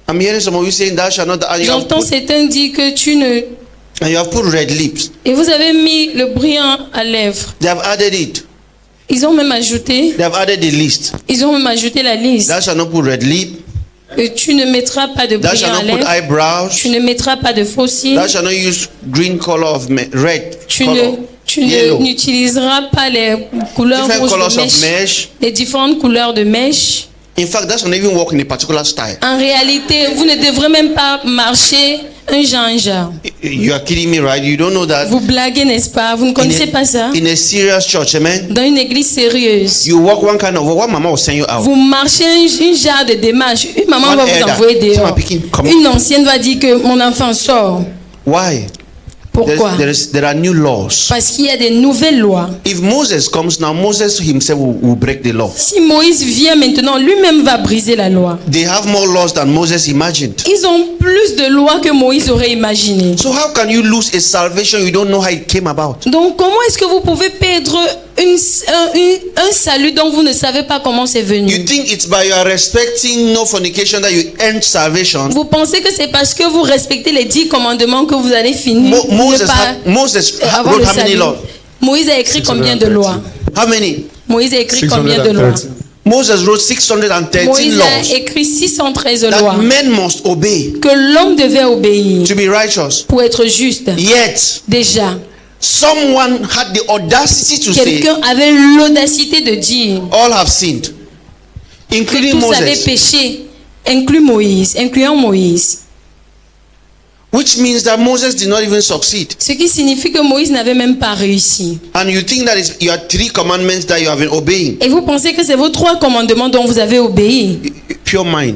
I'm hearing some of you saying, "Thou shalt not." And you have J'entends put, certains dire que tu ne... and you have put red lips. Et vous avez mis le brillant à lèvres. They have added it. Ils ont même ajouté. They have added the list. Ils ont même ajouté la liste. Thou shalt not put red lip. Que tu ne mettras pas de Thou brillant shalt à not put lèvres. eyebrows. Tu ne mettras pas de faux cils. Thou shalt not use green color of red Tu color. Yellow. n'utiliseras pas les couleurs Different rouges colors de of mèche. mesh. Les différentes couleurs de mèche. In fact, that shall not even work in a particular style. En réalité, vous ne devrez même pas marcher un genre. You are kidding me, right? You don't know that. Vous blaguez, n'est-ce pas? Vous ne connaissez pas ça? In a serious church, amen. Dans une église sérieuse. You walk one kind of what mama will send you out. Vous marchez un genre de démarche. Une maman One va vous elder. envoyer dehors. Someone picking, come on. Une ancienne va dire que mon enfant sort. Why? Pourquoi? There are new laws. Parce qu'il y a des nouvelles lois. If Moses comes now, Moses himself will break the law. Si Moïse vient maintenant, lui-même va briser la loi. They have more laws than Moses imagined. Ils ont plus de lois que Moïse aurait imaginé. So how can you lose a salvation you don't know how it came about? Donc comment est-ce que vous pouvez perdre un salut dont vous ne savez pas comment c'est You venu? think it's by your respecting no fornication that you earn salvation? Vous pensez que c'est parce que vous respectez les 10 commandements que vous allez finir Moses avoir wrote le how many salut? laws? Moïse a écrit combien de lois? How many? Moïse a écrit combien de lois? Moses wrote 613 Moïse laws a écrit 613 that lois men must obey que l'homme devait obéir to be righteous. pour être juste. Yet, Déjà, someone had the audacity to say, quelqu'un avait l'audacité de dire all have sinned, que including tous avaient Moses, péché, incluant Moïse. which means that Moses did not even succeed. Ce qui signifie que Moïse n'avait même pas réussi. And you think that is your 3 commandments that you have been obeying. Et vous pensez que c'est vos 3 commandements dont vous avez obéi. Pure mind.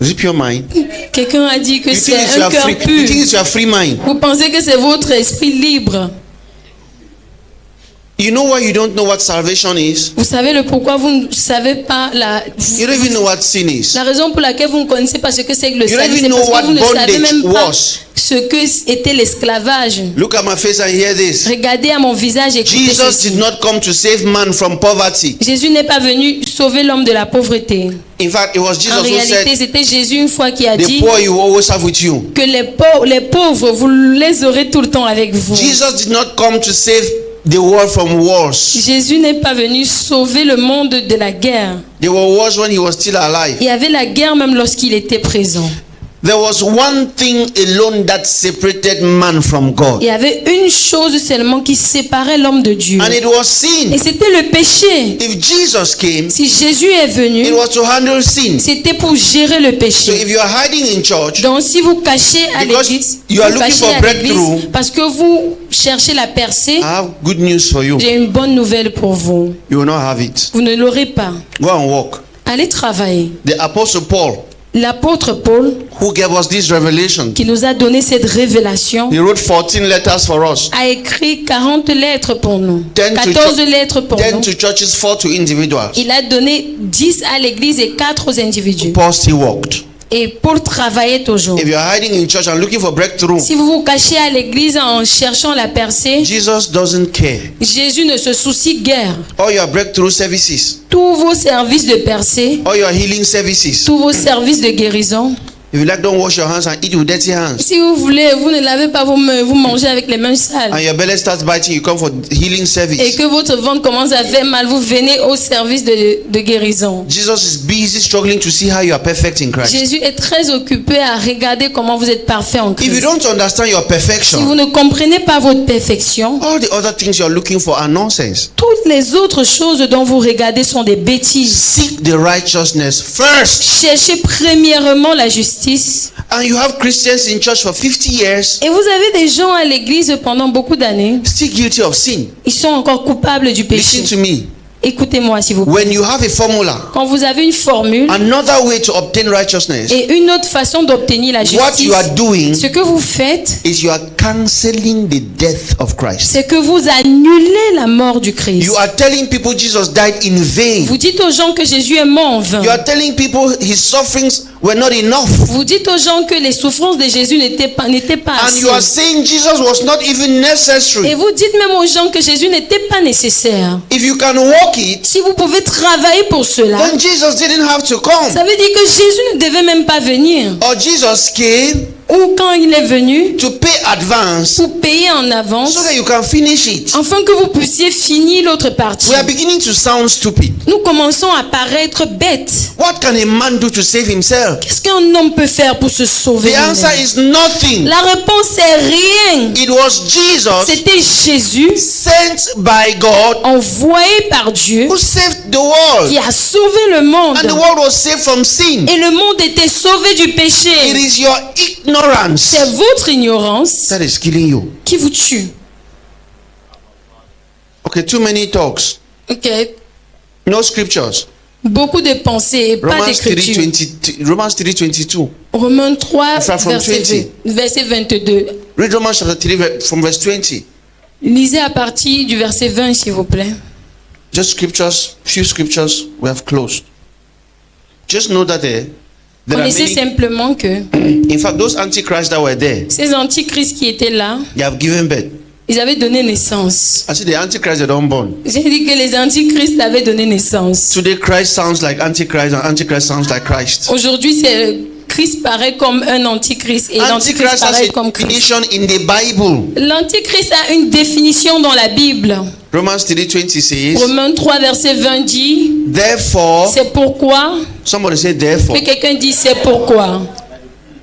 Is it pure mind? Quelqu'un a dit que You c'est think it's un your cœur free, pur. you think it's your free mind. Vous pensez que c'est votre esprit libre. You know why you don't know what salvation is? Vous savez le pourquoi vous ne savez pas You don't even know what sin is. la raison pour laquelle vous ne connaissez pas ce que c'est que le You don't salut, even c'est know parce what que vous ne savez bondage même pas was. ce que était l'esclavage. Look at my face and hear this. Regardez à mon visage et écoutez Jesus ceci. did not come to save man from poverty. Jésus n'est pas venu sauver l'homme de la pauvreté. In fact, it was En Jesus who réalité, said, c'était Jésus une fois qui a the dit poor you will always have with you. que les pauvres, vous les aurez tout le temps avec vous. Jesus did not come to save the world from wars. Jésus n'est pas venu sauver le monde de la guerre. There were wars when he was still alive. Il y avait la guerre même lorsqu'il était présent. There was one thing alone that separated man from God. Il y avait une chose seulement qui séparait l'homme de Dieu. And it was sin. Et c'était le péché. If Jesus came, Si Jésus est venu, it was to handle sin. c'était pour gérer le So péché. if you are hiding in church, Donc si vous cachez à Because l'église, you are vous looking cachez for à l'église breakthrough, parce que vous cherchez la percée, I have good news for you. j'ai une bonne nouvelle pour vous. You will not have it. Vous ne l'aurez pas. Go and walk. Allez travailler. The apostle Paul, L'apôtre Paul, who gave us this revelation, qui nous a donné cette révélation, he wrote 14 letters for us. a écrit 40 lettres pour nous. 10 to 14 lettres pour 10 nous. to churches, 4 to individuals. Il a donné 10 à l'église et 4 aux individus. Paul still walked. Et Paul travaillait toujours. If you are hiding in church and looking for breakthrough, Si vous vous cachez à l'église en cherchant la percée, Jesus doesn't care. Jésus ne se soucie guère. All your breakthrough services, Tous vos services de percée, all your healing services. tous vos services de guérison, If you like, don't wash your hands and eat with dirty hands. si vous voulez, vous ne lavez pas vos mains, vous mangez avec les mains sales. And your belly starts biting, you come for healing Et service. que votre ventre commence à faire mal, vous venez au service de guérison. Jesus is busy struggling to see how you are perfect in Christ. Jésus est très occupé à regarder comment vous êtes parfait en If you Christ. don't understand your Si vous perfection, ne comprenez pas votre perfection, all the other things you're looking for are nonsense. toutes les autres choses dont vous regardez sont des bêtises. Seek the righteousness first. Cherchez premièrement la justice. And you have Christians in church for 50 years Et vous avez des gens à l'église pendant beaucoup d'années. still guilty of sin. Ils sont encore coupables du péché. Listen to me. Écoutez-moi s'il vous plaît. When you have a formula, Quand vous avez une formule another way to obtain righteousness, et une autre façon d'obtenir la what justice, you are doing ce que vous faites, is you are canceling the death of Christ. c'est que vous annulez la mort du Christ. You are telling people Jesus died in vain. Vous dites aux gens que Jésus est mort en vain. You are telling people his sufferings were not enough. Vous dites aux gens que les souffrances de Jésus n'étaient pas And assez. you are saying Jesus was not even Et necessary. vous dites même aux gens que Jésus n'était pas nécessaire. If you can walk it, Si vous pouvez travailler pour cela, then Jesus didn't have to come. ça veut dire que Jésus ne devait même pas venir. Or Jesus came Ou quand il est venu, to pay advance pour payer en avance, so that you can finish it. afin que vous puissiez finir l'autre partie. We are beginning to sound stupid. Nous commençons à paraître bêtes. What can a man do to save himself? Qu'est-ce qu'un homme peut faire pour se sauver The answer lui-même? is nothing. La réponse est rien. It was Jesus C'était Jésus, sent by God envoyé par Dieu, who saved the world. qui a sauvé le monde. And the world was saved from sin. Et le monde était sauvé du It péché. is your ignorance C'est votre ignorance that is killing you. qui vous tue. Okay, too many talks. Ok. No scriptures. Beaucoup de pensées et pas Romans d'écriture. 3:22. Romains 3, In fact, from verset 22. Read Romans chapter 3 from verse 20. Lisez à partir du verset 20, s'il vous plaît. Just scriptures, few scriptures we have closed. Just know that there are Connaissez many, simplement que in fact, those antichrists that were there, ces antichrists qui étaient là, they have given birth. ils avaient donné naissance. I said the antichrists they don't born. J'ai dit que les antichrists avaient donné naissance. Today Christ sounds like antichrist and antichrist sounds like Christ. Aujourd'hui, Christ paraît comme un antichrist et l'antichrist Antichrist has paraît a comme Christ. definition in the Bible. L'antichrist a une définition dans la Bible. Romans 3:20 says, Romains 3, verset 20 dit, therefore, c'est pourquoi. somebody say therefore. Que quelqu'un dit c'est pourquoi.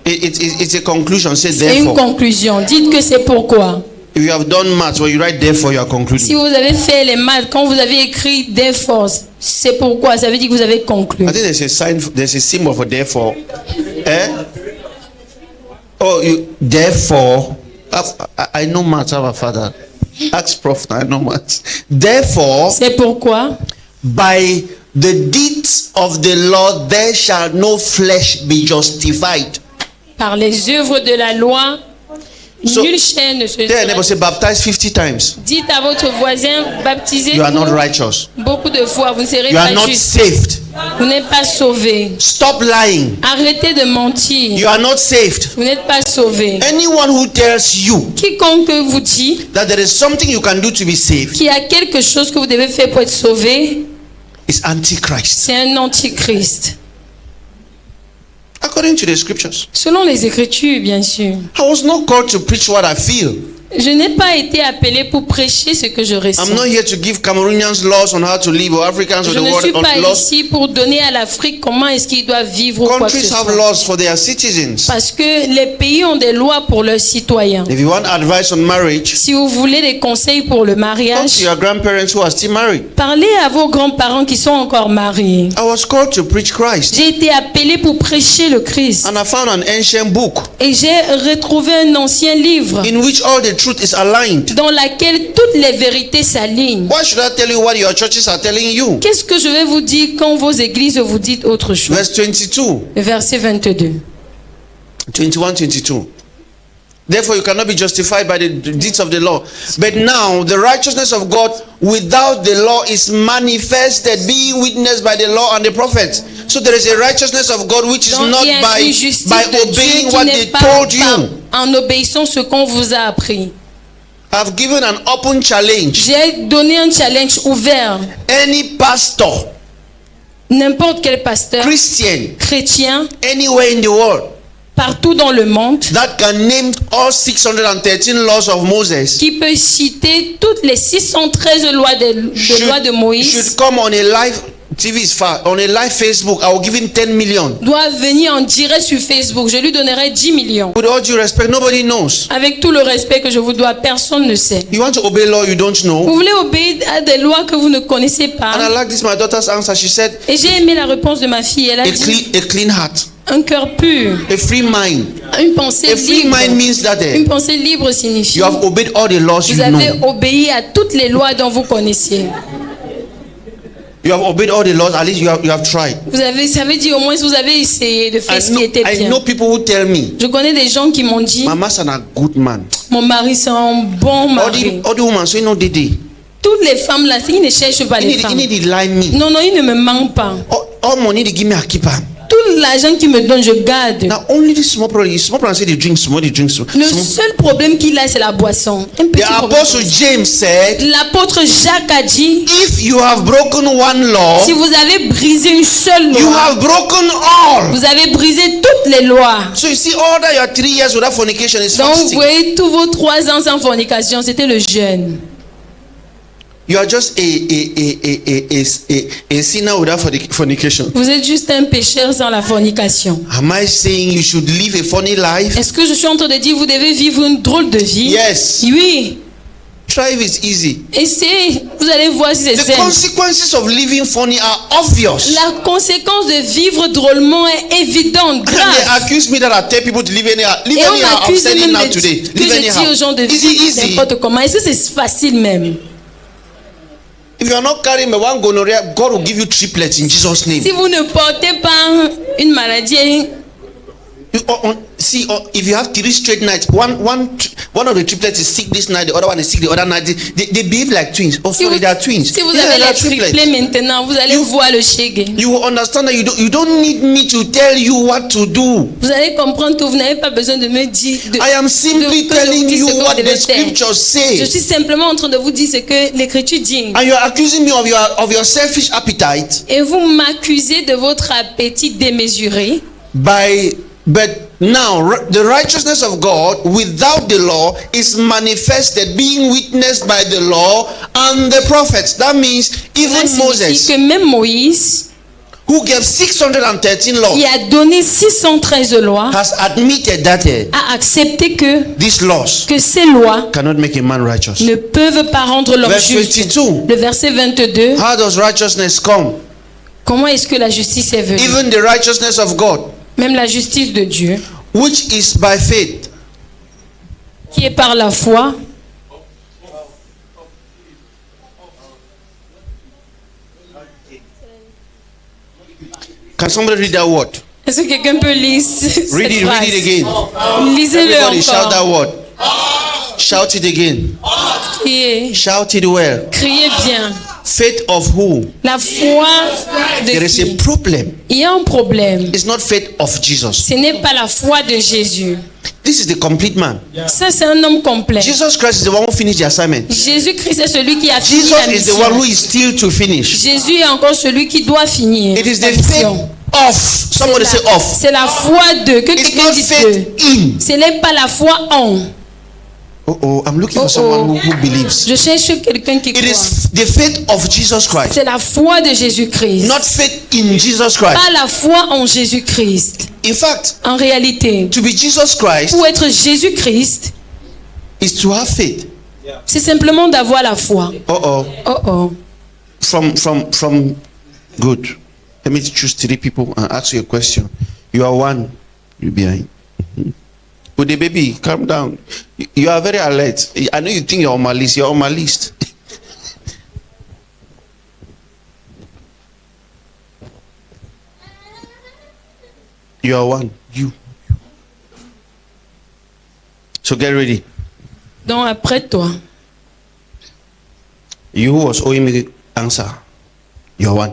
It's a conclusion, say C'est une therefore. conclusion. Dites que c'est pourquoi. If you have done maths, when you write therefore, you are Si concluding. vous avez fait les maths, quand vous avez écrit therefore, c'est pourquoi. Ça veut dire que vous avez conclu. I think there's a sign, there's a symbol for therefore. Eh? Oh, you therefore. I know maths, I have a father. Ask Prof, I know maths. Therefore, C'est pourquoi. by the deeds of the Lord, there shall no flesh be justified. Par les œuvres de la loi, So, Nulle chair ne se tell your neighbor, say, baptize 50 times. Dites à votre voisin, baptisez You are not righteous. beaucoup de fois, vous ne serez You are pas not juste. saved. Vous n'êtes pas sauvé. Stop lying. Arrêtez de mentir. You are not saved. Vous n'êtes pas sauvé. Anyone who tells you Quiconque vous dit that there is something you can do to be saved qu'il y a quelque chose que vous devez faire pour être sauvé, is antichrist. c'est un antichrist. According to the scriptures. Selon les Écritures, bien sûr. I was not called to preach what I feel. Je n'ai pas été appelé pour prêcher ce que je ressens. I'm not here to give Cameroonians laws on how to live or Africans or Je the ne world suis pas laws. ici pour donner à l'Afrique comment est-ce qu'ils doivent vivre ou quoi que ce Countries have soit. laws for their citizens. Parce que les pays ont des lois pour leurs citoyens. If you want advice on marriage, Si vous voulez des conseils pour le talk mariage, to your grandparents who are still married. parlez à vos grands-parents qui sont encore mariés. I was called to preach Christ. J'ai été appelé pour prêcher le Christ. And I found an ancient book Et j'ai retrouvé un ancien livre in which all the truth is aligned. dans lequel toutes les vérités s'alignent. Why should I tell you what your churches are telling you? Qu'est-ce que je vais vous dire quand vos églises vous disent autre chose? Verse 22, Verset 22. 21, 22. Therefore, you cannot be justified by the deeds of the law. But now, the righteousness of God without the law is manifested, being witnessed by the law and the prophets. So there is a righteousness of God which is Donc, not il y a une justice by de obeying Dieu qui what n'est they pas told you. en obéissant ce qu'on vous a appris. I've given an open challenge. J'ai donné un challenge ouvert. Any pastor, N'importe quel pasteur Christian, chrétien anywhere in the world partout dans le monde that can name all 613 laws of Moses qui peut citer toutes les 613 lois de Moïse should come on a live TV is far on a live Facebook. I will give him 10 million. doit venir en direct sur Facebook. Je lui donnerai 10 millions. With all due respect, nobody knows. Avec tout le respect que je vous dois, personne ne sait. You want to obey law you don't Vous know. voulez obéir à des lois que vous ne connaissez And I pas. like this my daughter's answer. She said, Et j'ai aimé la réponse de ma fille. Elle a dit a clean heart, un cœur pur, a free mind. une pensée A free libre. mind means that Une pensée libre signifie you have obeyed all the laws you vous avez know. obéi à toutes les lois dont vous connaissiez. You have obeyed all the laws. At least you have tried. Ça veut dire au moins vous avez essayé de faire ce qui était I bien. know people who tell me, Je connais des gens qui m'ont dit, "Mama son a good man." mon mari c'est un bon mari. All the women say no, they. Toutes les femmes là, ils ne cherchent pas les You femmes. need to lie me. Non, ils ne me mentent pas. All money they give me, I keep am. Tout l'argent qu'ils me donnent, je garde. Now only this small problem. Small problem say they drink small, they drink small. Le seul problème qu'il a, c'est la boisson. Un petit The problème. apostle James said, L'apôtre Jacques a dit, if you have broken one law, si vous avez brisé une seule you loi, have broken all. vous avez brisé toutes les lois. So you see, all that your 3 years without fornication is Donc vous fasting. voyez, tous vos 3 ans sans fornication, c'était le jeûne. You are just a sinner without fornication. Vous êtes juste un pécheur sans la fornication. Am I saying you should live a funny life? Est-ce que je suis en train de dire vous devez vivre une drôle de vie? Yes. Oui. Try if it's easy. Essayez, vous allez voir si c'est The simple. consequences of living funny are obvious. La conséquence de vivre drôlement est évidente, They grave. accuse me that I tell people to live anyhow. Live Et on anyhow. I'm m'accuse saying même now de today. que Live je dis anyhow. aux gens de Is it vivre easy? n'importe comment. Est-ce que c'est facile même? If you are not carrying the one gonorrhea, God will give you triplets in Jesus' name. Si vous ne portez pas une maladie, If you have 3 straight nights, one of the triplets is sick this night, the other one is sick the other night. They behave like twins. Oh, sorry, they are twins. si vous Yeah, avez they are les triplés triplets. maintenant, vous allez voir le shege. You will understand that you don't need me to tell you what to do. Vous allez comprendre que vous n'avez pas besoin de me dire. I am simply que je vous telling dise you ce que vous what devez the faire. scriptures Je say. suis simplement en train de vous dire ce que l'Écriture dit. And you are accusing me of your selfish appetite Et vous m'accusez de votre appétit démesuré. but now the righteousness of God without the law is manifested, being witnessed by the law and the prophets. That means even Cela signifie Moses, que même Moïse, who gave 613 laws, qui a donné 613 lois, has admitted that a accepté que these laws ces lois cannot make a man righteous. ne peuvent pas rendre l'homme Verse juste. 22. Le verset 22, How does righteousness come? comment est-ce que la justice est venue? Even the righteousness of God, Même la justice de Dieu, which is by faith. qui est par la foi. Can somebody read that word? Est-ce que quelqu'un peut lire cette Read it phrase? again. Lisez-le Everybody shout that encore. word. Shout it again. Criez. Shout it well. Criez bien. Faith of who? La foi There de is a qui? problem. Il y a un problème. It's not faith of Jesus. Ce n'est pas la foi de Jésus. This is the complete man. Ça, c'est un homme complet. Jesus Christ is the one who finished the assignment. Jésus-Christ est celui qui a fini Jesus la is the mission. one who is still to finish. Jésus est encore celui qui doit finir It is la the faith mission. of. Somebody say of. C'est la foi de. Que It's quelqu'un not dise faith que. in. Ce n'est pas la foi en. Oh, I'm looking Oh, for someone oh. who believes. Je cherche quelqu'un qui It croit. is the faith of Jesus Christ, C'est la foi de Jésus-Christ. not faith in Jesus Christ. Pas la foi en Jésus-Christ. In fact, En réalité, to be Jesus Christ pour être Jésus-Christ, is to have faith. c'est simplement d'avoir la foi. Oh. Oh oh. From good. Let me choose 3 people and ask you a question. You are one. You behind. With the baby, calm down. You are very alert. I know you think you're on my list. You're on my list. You are one. You. So get ready. Donc après toi, You who was owing me answer. You are one.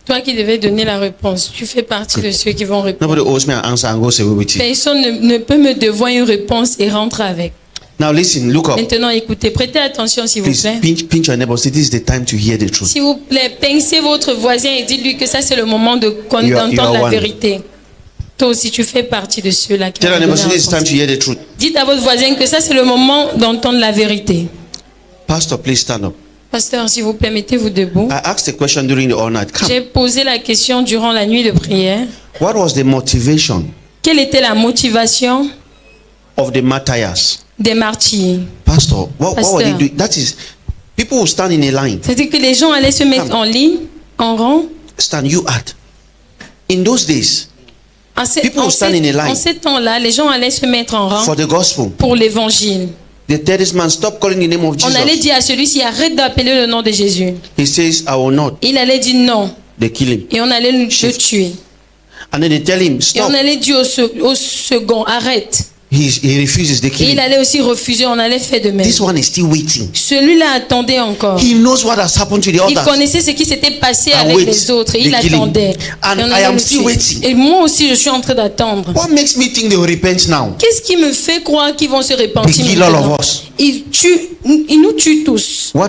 toi qui devais donner la réponse, tu fais partie de ceux qui vont répondre. Nobody owes me an answer and goes away with it. Personne ne peut me devoir une réponse et rentre avec. Now listen, look up. Maintenant, écoutez, prêtez attention s'il vous Please plaît. pinch your neighbor. Say this is the time to hear the truth. S'il vous plaît, pincez votre voisin et dites-lui que ça c'est le moment You are d'entendre la one. vérité. Toi aussi, tu fais partie de ceux-là qui Tell your vont neighbor, donner say la this is time réponse. to hear the truth. Dites à votre voisin que ça c'est le moment d'entendre la vérité. Pastor, please stand up. Pasteur, s'il vous plaît, mettez-vous debout. I asked a question during the all night. Come. J'ai posé la question durant la nuit de prière. What was the motivation Quelle était la motivation of the martyrs? des martyrs? Pastor, what were they Pastor. doing? That is, people will stand in a line. C'est-à-dire que les gens allaient se mettre en ligne, en rang. Stand you at. In those days, En ce, People en will stand ce- in a line. en ce temps-là, les gens allaient se mettre en rang for the gospel, pour l'évangile. the third man stop calling the name of On allait Jesus. dire à celui-ci, arrête d'appeler le nom de Jésus. He says, I will not. Il allait dire non. They kill him. Et on allait le tuer. And then they tell him, Et stop. on allait dire au second, arrête. He refuses. They Et kill il him. allait aussi refuser, on allait faire de même. This one is still waiting. Celui-là attendait encore. He knows what has happened to the Il others. connaissait ce qui s'était passé And avec wait, les autres. Et il they kill him. attendait. And Et on I allait am le still tuer. waiting. Et moi aussi, je suis en train d'attendre. What makes me think they will repent now? Qu'est-ce qui me fait croire qu'ils vont se They repentir kill all maintenant? of us. Ils nous tuent tous. What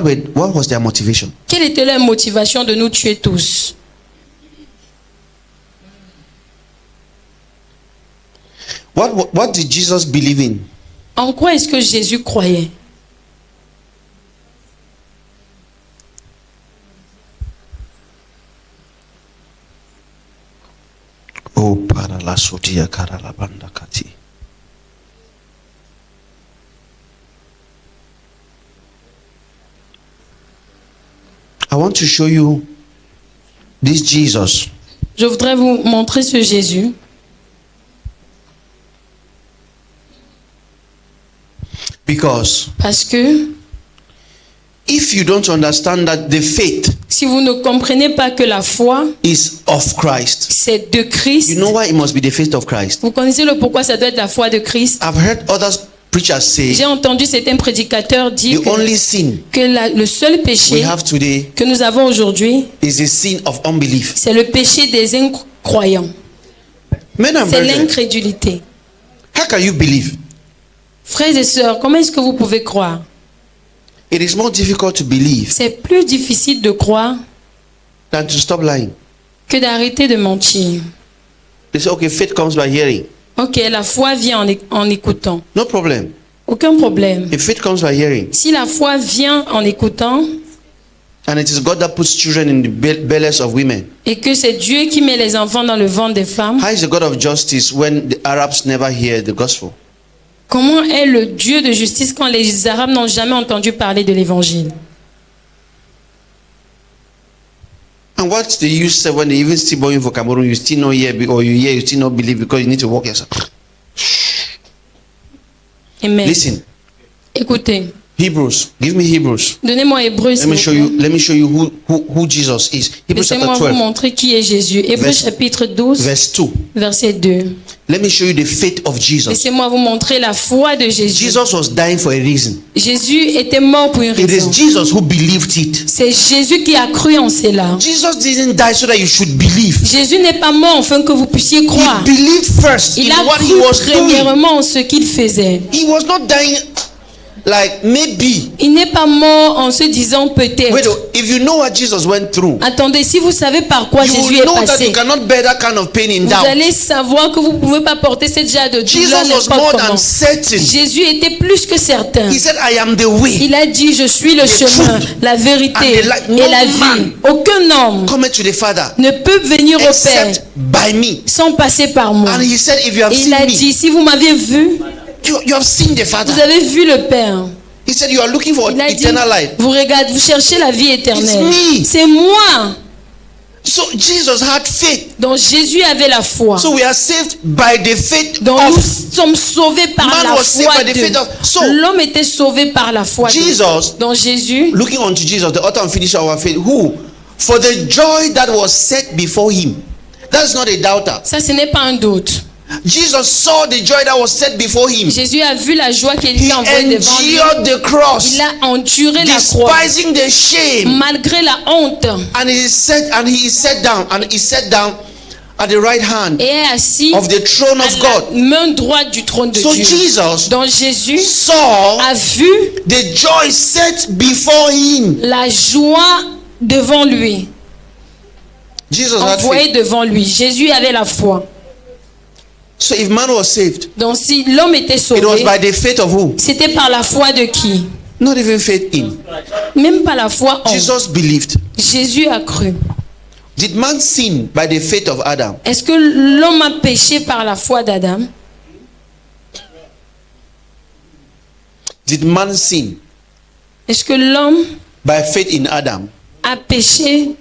was their motivation? Quelle était leur motivation de nous tuer tous? What did Jesus believe in? En quoi est-ce que Jésus croyait? Oh, para la sotia cara la banda kati. I want to show you this Jesus. Je voudrais vous montrer ce Jésus. Because Parce que if you don't understand that the faith si vous ne comprenez pas que la foi, is of Christ, c'est de Christ, you know why it must be the faith of Christ. vous connaissez le pourquoi ça doit être la foi de Christ. I've heard other preachers say J'ai entendu certains prédicateurs dire the only sin que le seul we péché have today que nous avons aujourd'hui, is the sin of unbelief. c'est le péché des incroyants. Men and C'est brethren, l'incrédulité. how can you believe? Frères et sœurs, comment est-ce que vous pouvez croire? It is more difficult to believe C'est plus difficile de croire than to stop lying. que d'arrêter de mentir. They say, okay, faith comes by hearing. Ok, la foi vient en écoutant. No problem. Aucun problème. If faith comes by hearing, Si la foi vient en écoutant and it is God that puts children in the bellies of women, et que c'est Dieu qui met les enfants dans le ventre des femmes, how is the God of justice when the Arabs never hear the gospel? comment est le Dieu de justice quand les Arabes n'ont jamais entendu parler de l'évangile? And what do you say when they even still born for Cameroon, you still not hear, or you hear, you still not believe because you need to work yourself? Amen. Listen, Écoutez, Hebrews. Give me Hebrews. donnez-moi Hébreux. Let me show you. Let me show you who Jesus is. Hebrews Laissez-moi chapter vous 12, montrer qui est Jésus. Hébreux Verse- chapitre 12, verse 2. verset 2. Let me show you the faith of Jesus. Laissez-moi vous montrer la foi de Jésus. Jesus was dying for a reason. Jésus était mort pour une It is raison. Jesus who believed it. C'est Jésus qui a cru en cela. Jesus didn't die so that you should believe. Jésus n'est pas mort afin que vous puissiez croire. He believed first Il in a what he cru was doing. premièrement en ce qu'il faisait. He was not dying like maybe. Il n'est pas mort en se disant Wait, peut-être. if you know what Jesus went through, Attendez, si vous savez par quoi you Jésus will est know that passé, you cannot bear that kind of pain in vous doubt. allez savoir que vous ne pouvez pas porter cette genre de Jesus douleur was more n'importe than comment. certain. Jésus était plus que certain. He said, I am the way. Il a dit, je suis le chemin, truth, la vérité and the life. et No la vie. man Aucun homme Come to the Father ne peut venir au Père except by me. sans passer par moi. And he said, if you have Et il seen a me, dit, si vous m'avez vu, you have seen the Father. vous avez vu le Père. He said, you are looking for Il a dit, eternal life. vous regardez, vous cherchez la vie éternelle. It's me. C'est moi. So Jesus had faith. Donc Jésus avait la foi. So we are saved by the faith Donc nous of sommes sauvés par Man la was saved foi by the faith of- So, de. L'homme était sauvé par la foi de. Jesus. Donc Jésus, Looking unto Jesus, the author and finisher of our faith, who, for the joy that was set before him, that's not a doubter. ça ce n'est pas un doute. Jesus saw the joy that was set before him. Jésus a vu la joie qu'il He était envoyée devant lui. endured the cross, Il a enduré la croix despising the shame, malgré la honte and he sat down at the right hand et est assis of the throne à of la God. main droite du trône de So Dieu. Jesus Donc Jésus saw a vu the joy set before him. la joie devant lui, Jesus had envoyée faith. devant lui. Jésus avait la foi. So if man was saved, Donc si l'homme était it was sauvé, by the faith of who? c'était par la foi de qui? Not even faith in. Même pas la foi en. Jesus believed. Jésus a cru. Did man sin by the faith of Adam? Est-ce que l'homme a péché par la foi d'Adam? Did man sin Est-ce que l'homme by faith in Adam? a péché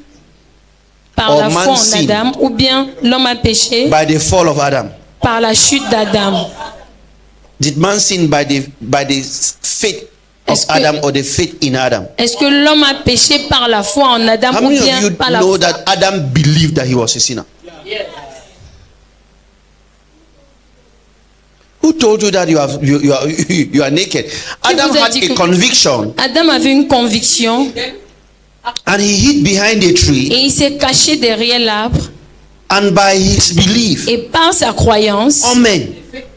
par Or la man foi en sin Adam, ou bien l'homme a péché By the fall of Adam? par la chute d'Adam? Did man sin by the faith of Est-ce que- Adam or the faith in Adam? Est-ce que l'homme a péché par la foi en Adam, How ou many of bien you par la know foi? that Adam believed that he was a sinner? Who told you that you are naked? Adam vous a had dit a que- conviction Adam avait une conviction and he hid behind a tree, et il s'est caché derrière l'arbre, and by his belief, et par sa croyance, all men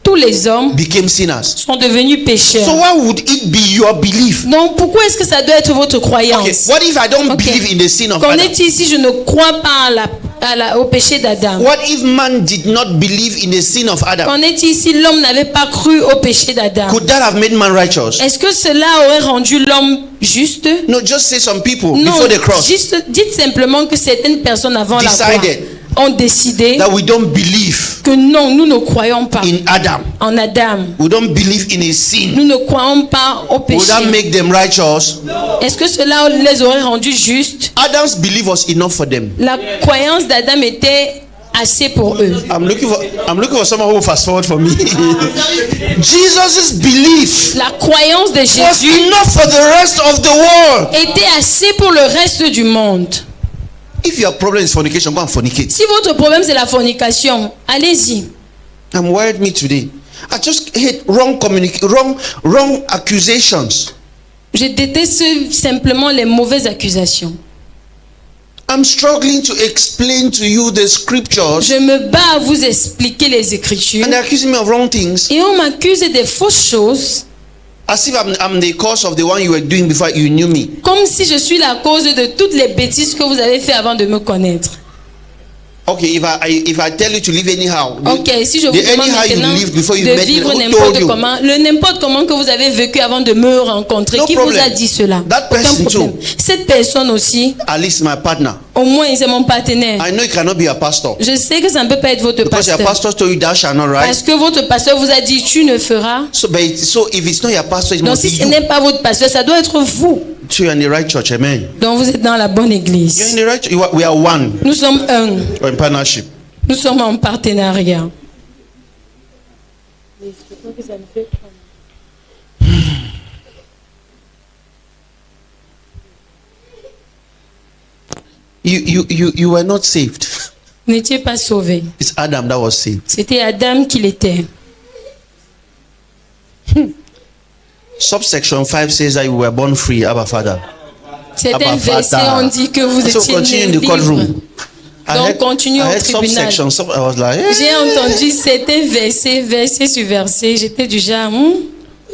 tous les hommes became sinners. sont devenus pécheurs. So why would it be your belief? Donc pourquoi est-ce que ça doit être votre croyance? Okay, what if I don't Ok. believe in the sin of Qu'en Adam? est-il si je ne crois pas au péché d'Adam? What if man did not believe in the sin of Adam? Qu'en est-il si l'homme n'avait pas cru au péché d'Adam? Could that have made man righteous? Est-ce que cela aurait rendu l'homme juste? No, just say some people Non, before the cross juste dites simplement que certaines personnes avant la croix Decided ont décidé that we don't believe que non, nous ne croyons pas in Adam. en Adam. We don't believe in his sin. Nous ne croyons pas au Would péché. that make them righteous? Est-ce que cela les aurait rendus justes? Adam's belief was enough for them. La croyance d'Adam était assez pour eux. I'm looking for someone who will fast forward for me. Jesus' belief La croyance de was Jésus enough for the rest of the world. était assez pour le reste du monde. If your problem is fornication, go and fornicate. Si votre problème c'est la fornication, allez-y. I'm worried me today. I just hate wrong accusations. Je déteste simplement les mauvaises accusations. I'm struggling to explain to you the scriptures, Je me bats à vous expliquer les Écritures and they're accusing me of wrong things, et on m'accuse des fausses choses, as if I'm the cause of the one you were doing before you knew me. comme si je suis la cause de toutes les bêtises que vous avez fait avant de me connaître. Okay, if I tell you to live anyhow, Ok, si je vous the demande anyhow you maintenant lived before you de met me, vivre who told n'importe you? comment, le n'importe comment que vous avez vécu avant de me rencontrer, No qui problem. vous a dit cela? That Aucun person problème. too. Cette personne aussi, At least my partner. au moins c'est mon partenaire. I know it cannot be a pastor. Je sais que ça ne peut pas être votre Because your pasteur. pastor told you thou shalt not, right? Parce que votre pasteur vous a dit tu ne feras. So if it's not your pastor, it Donc must si be ce you. n'est pas votre pasteur, ça doit être vous. So you're in the right church, amen. Donc vous êtes dans la bonne You're in église. the right. We are one. Nous sommes un. We're in partnership. Nous sommes en partenariat. You were not saved. Vous n'étiez pas sauvé. It's Adam that was saved. C'était Adam qui l'était. Subsection 5 says that you were born free, Abba Father. Certains Abba versets Father. ont dit que vous So étiez continue in né the libre. courtroom. Donc continue I au heard tribunal. subsection. I was like, hey, J'ai entendu certains versets, verset sur verset. J'étais du genre,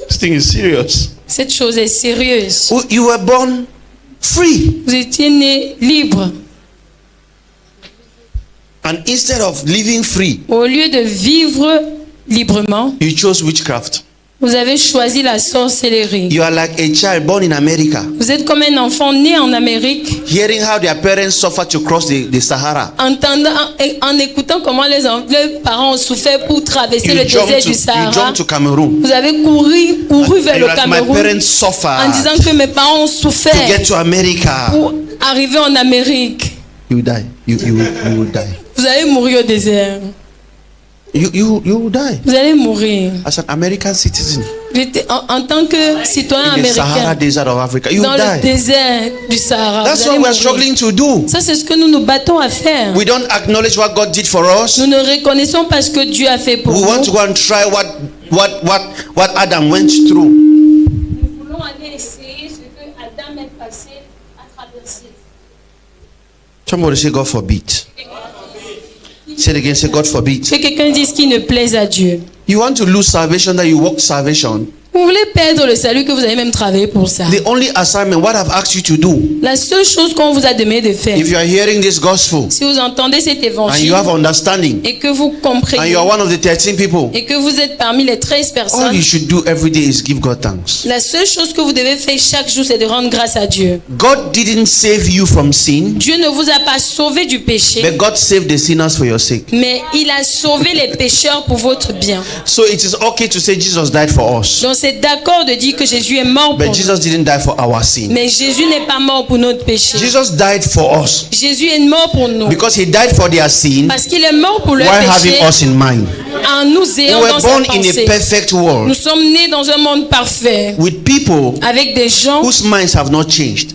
this thing is serious. cette chose est sérieuse. You were born free. Vous étiez né libre. And instead of living free, Au lieu de vivre librement, you chose witchcraft. vous avez choisi la sorcellerie. You are like a child born in America, Vous êtes comme un enfant né en Amérique, hearing how their parents suffered to cross the Sahara. entendant, en écoutant comment leurs parents ont souffert pour traverser le désert du You Sahara. jump to Cameroon. Vous avez couru vers And le you're like, my Cameroun parents en suffered disant que mes parents ont to souffert get to America. pour arriver en Amérique. You die. You will die. Vous allez mourir au désert. You will die Vous allez mourir. as an American citizen En tant que citoyen in the Sahara américain, desert of Africa. You dans le die. désert du Sahara. That's vous allez what we're mourir. struggling to do. Ça, c'est ce que nous nous battons à faire. We don't acknowledge what God did for us. Nous ne reconnaissons pas ce que Dieu a fait pour We want to nous. go and try what Adam went through. Nous voulons aller essayer ce que Adam est passé à traverser. Somebody say, God forbid. Say it again, say, God forbid. Que quelqu'un dise qu'il ne plaise à Dieu. You want to lose salvation, that you walk salvation. Vous voulez perdre le salut que vous avez même travaillé pour ça. The only assignment, what I've asked you to do, La seule chose qu'on vous a demandé de faire, if you are hearing this gospel si vous entendez cet and you évangile have understanding et que vous and comprenez you are one of the 13 people, et que vous êtes parmi les 13 all personnes, you should do every day is give God thanks. la seule chose que vous devez faire chaque jour, c'est de rendre grâce à Dieu. God didn't save you from sin, Dieu ne vous a pas sauvé du péché, but God saved the sinners for your sake. mais il a sauvé les pécheurs pour votre bien. So it is okay to say Jesus died for us, Donc c'est d'accord de dire que Jésus est mort pour but nous. Jesus didn't die for our sin. Mais Jésus n'est pas mort pour notre péché. Jesus died for us Jésus est mort pour nous. because he died for their sin Parce qu'il est mort pour le while having péché us in mind. en nous We ayant were dans sa born in a pensée. perfect Nous world sommes nés dans un monde parfait with people avec des gens, whose minds have not changed.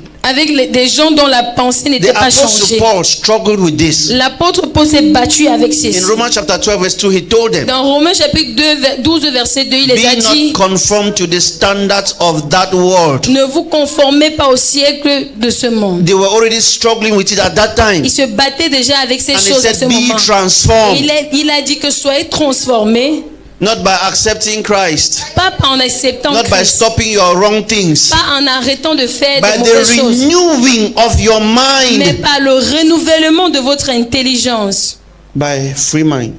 des gens dont la pensée The n'était pas apostle changée. Paul struggled with this. L'apôtre Paul s'est battu avec ceci. In Romans chapter 12 verse 2, he told them, Dans Romains chapitre 12 verset 2, il les a be dit: not conformed to the standards of that world. ne vous conformez pas au siècle de ce monde. They were already struggling with it at that time. Il se battait déjà avec ces And he choses à ce said, be moment. transformed, Il a dit que soyez transformés, not by accepting Christ, pas en acceptant not by Christ, stopping your wrong things, pas en arrêtant de faire by de the mauvaises choses, renewing of your mais mind, par le renouvellement de votre intelligence. by free mind.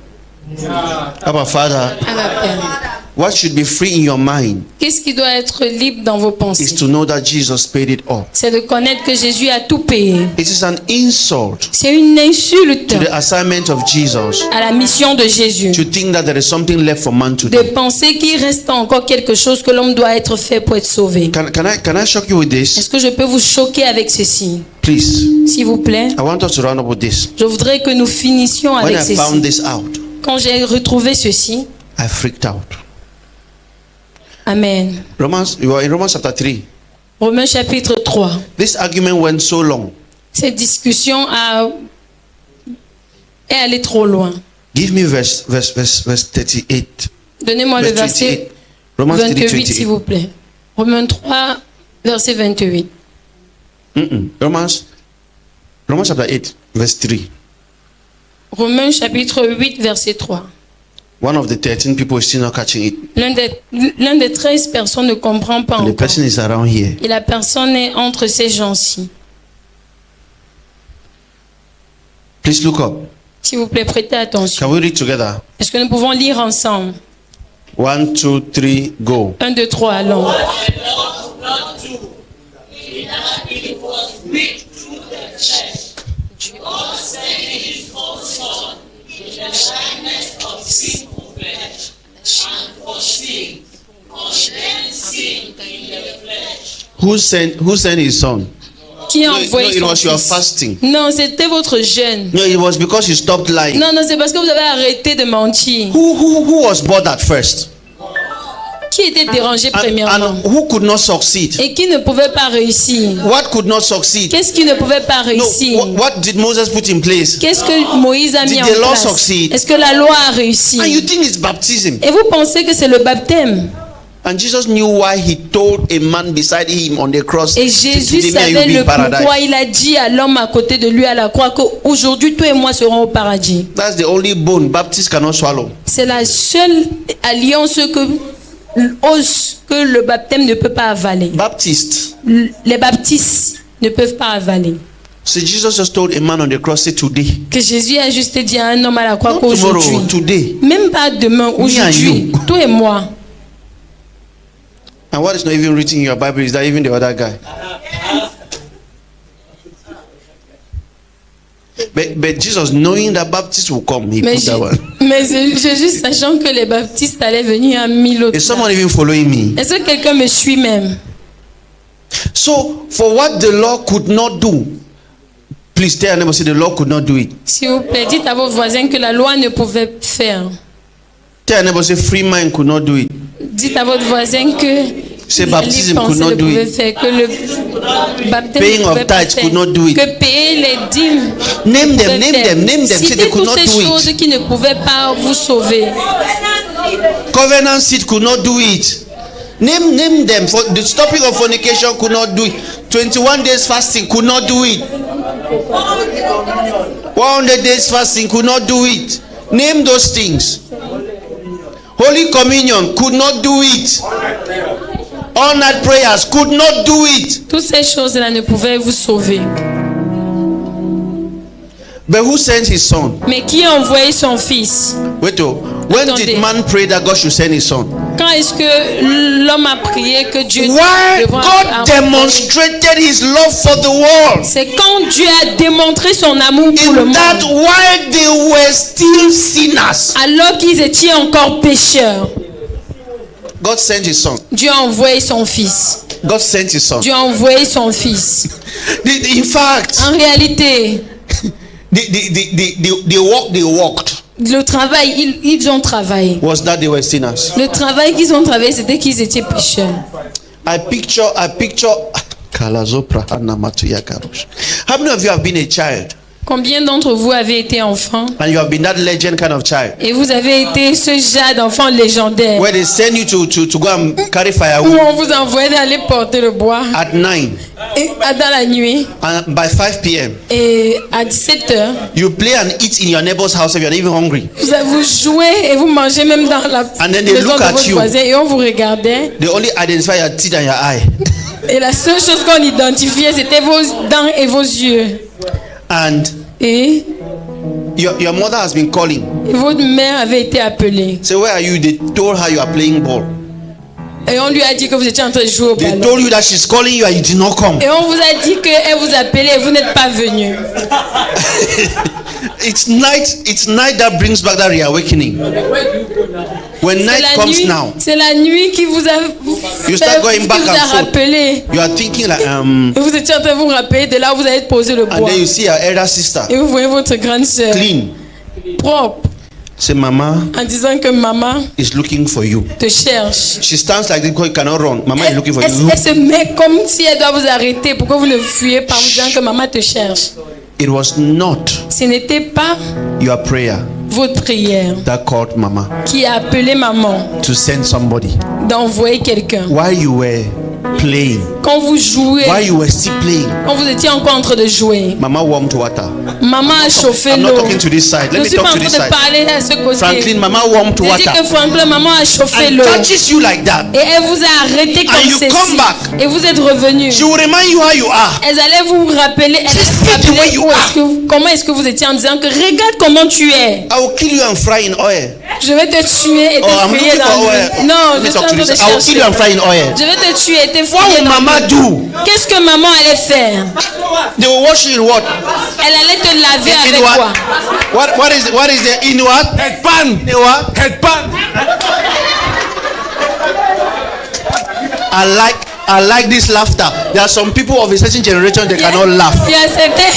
Abba Father, Abba Père. what should be free in your mind Qu'est-ce qui doit être libre dans vos is pensées? to know that Jesus paid it all. C'est de connaître que Jésus a tout payé. It is an insult C'est une insulte to the assignment of Jesus à la mission de Jésus to think that there is something left for man to de do. penser qu'il reste encore quelque chose que l'homme doit être fait pour être sauvé. Can I shock you with Est-ce this? que je peux vous choquer avec ceci? Please. S'il vous plaît. I want us to round up with this. Je voudrais que nous finissions When avec I found ceci. this out, Quand j'ai retrouvé ceci, I freaked out. Amen. You are in Romans chapter 3. Romains chapitre 3. This argument went so long. Cette discussion est allée trop loin. Give me verse 38. Donnez-moi le Verse verset 28. Romans 3, 28, 28. s'il vous plaît. Romains 3, verset 28. Romans chapter 8, verse 3. Romains chapitre 8, verset 3. One of the 13 people is still not catching it. L'un des 13 personnes ne comprend pas And the encore. person is around here. Et la personne est entre ces gens-ci. Please look up. S'il vous plaît, prêtez attention. Can we read together? Est-ce que nous pouvons lire ensemble? 1, 2, 3, go. 1, 2, 3, allons. Who sent his son? Qui a No, envoyé it son was your fils? fasting. Non, c'était votre jeûne. No, it was because you stopped lying. Non, c'est parce que vous avez arrêté de mentir. Who was bored at first? Qui était dérangé premièrement? And who could not succeed? Et qui ne pouvait pas réussir? What could not succeed? Qu'est-ce qui ne pouvait pas No, réussir? what did Moses put in place? Qu'est-ce que Moïse a mis Did en the law place? succeed? Est-ce que la loi a réussi? And you think it's baptism? Et vous pensez que c'est le baptême? And Jesus knew why he told a man beside him on the cross, Et Jésus "Today me and you savait be in le pourquoi paradise." il a dit à l'homme à côté de lui à la croix qu'aujourd'hui toi et moi serons au paradis. That's the only bone Baptists cannot swallow. C'est la seule alliance que le baptême ne peut pas avaler. Baptists. Les baptistes ne peuvent pas avaler. So Jesus just told a man on the cross, say today. Que Jésus a juste dit à un homme à la croix Not qu'aujourd'hui, tomorrow, today. même pas demain, aujourd'hui, you. toi et moi. And what is not even written in your Bible is that even the other guy. But Jesus, knowing that Baptists will come, he Mais, put that one. Jésus, sachant que les baptistes allaient venir, a mis l'autre. Is someone even following me? Est-ce que quelqu'un me suit même? So, for what the law could not do, please tell your neighbor, say the law could not do it. S'il vous plaît, dites à vos voisins que la loi ne pouvait faire. Tell your neighbor, say free mind could not do it. Dites à votre voisin que Say les baptism pensées could not ne do pouvaient it. faire, que le baptême Paying ne of pouvait pas tithes faire, could not do it. que payer les dîmes Name them, pouvait name faire. them, name them. Say Citez they could toutes not ces do choses it. qui ne pouvaient pas vous sauver. Covenant seed could not do it. Name them. For the stopping of fornication could not do it. 21 days fasting could not do it. 100 days fasting could not do it. Name those things. Holy communion could not do it. All night prayers could not do it. Toutes ces choses-là ne pouvaient vous sauver. But who sent his son? Mais qui a envoyé son fils? Wait, oh, when Attendez. did man pray that God should send his son? Quand est-ce que l'homme a prié que Dieu Why devra God demonstrated his love for the world. C'est quand Dieu a démontré son amour pour le In monde. that while they were still sinners, Alors qu'ils étaient encore pécheurs, God sent his son. Dieu a envoyé son fils. God sent his son. Dieu a envoyé son fils. In fact, En réalité, they walked le travail, ils ont travaillé. was that they were sinners. Le travail qu'ils ont travaillé, c'était qu'ils étaient pécheurs. I picture Kalazopra Hanamatuya Karush. How many of you have been a child Combien d'entre vous avez été enfant and you have been that legend kind of child et vous avez été ce genre d'enfant légendaire where they send you to go and carry où firewood on vous envoyait d'aller porter le bois at 9 et, dans la nuit and by 5 p.m. et à 17h, you play and eat in your neighbor's house if you're not even hungry. vous jouez et vous mangez même dans la And then they maison look de at votre you. voisin et on vous regardait They only identify your teeth and your eye. et la seule chose qu'on identifiait c'était vos dents et vos yeux And et your mother has been calling. votre mère avait été appelée Say, where are you? They told her you are playing ball. et on lui a dit que vous étiez en train de jouer au They ballon told you that she's calling you and you did not come. et on vous a dit qu'elle vous appelait et vous n'êtes pas venu. It's night that brings back that reawakening. When night comes now, C'est la nuit qui vous a You start going qui back vous and a forth. rappelé. you are thinking like, Et vous étiez en train de vous rappeler de là où vous allez poser le and bois. then you see your elder sister Et vous voyez votre grande sœur clean. propre Say, Mama en disant que maman is looking for you. te cherche. She stands like this because you cannot run. Mama is looking for Elle you. se met comme si elle doit vous arrêter pour que vous ne fuyez pas en disant que maman te cherche. It was not Ce n'était pas your prayer votre prière that called Mama qui a appelé maman to send somebody. d'envoyer quelqu'un. While you were playing, Quand vous jouez, while you were still playing, quand vous étiez encore en train de jouer, Mama warmed water. maman a chauffé I'm not l'eau. talking to this side. Je Let ne me suis pas talk en to train this de side. parler à ce côté. Franklin, Mama warmed J'ai dit water que Franklin, maman a chauffé and l'eau. touches you like that. Et elle vous a arrêté comme And you ceci. come back. Et vous êtes revenu. She will remind you how you are. Elles allaient vous rappeler, elles allaient vous see the way rappeler you où are. est-ce que comment est-ce que vous étiez en disant que regarde comment tu es. I will kill you and fry in oil. Je vais te tuer et te Oh, I'm fryer looking for dans oil. l'huile. Non, Let je me suis en talk to train de this. I will kill you chercher. and fry in oil. Je vais te tuer et te What fryer will dans Mama l'huile. do? Qu'est-ce que maman allait faire? They will wash you in what? Elle allait te laver In avec quoi? what is the in what? Headpan. In what? Headpan. are like this laughter. There are some people of a certain generation they cannot laugh. Il y a certains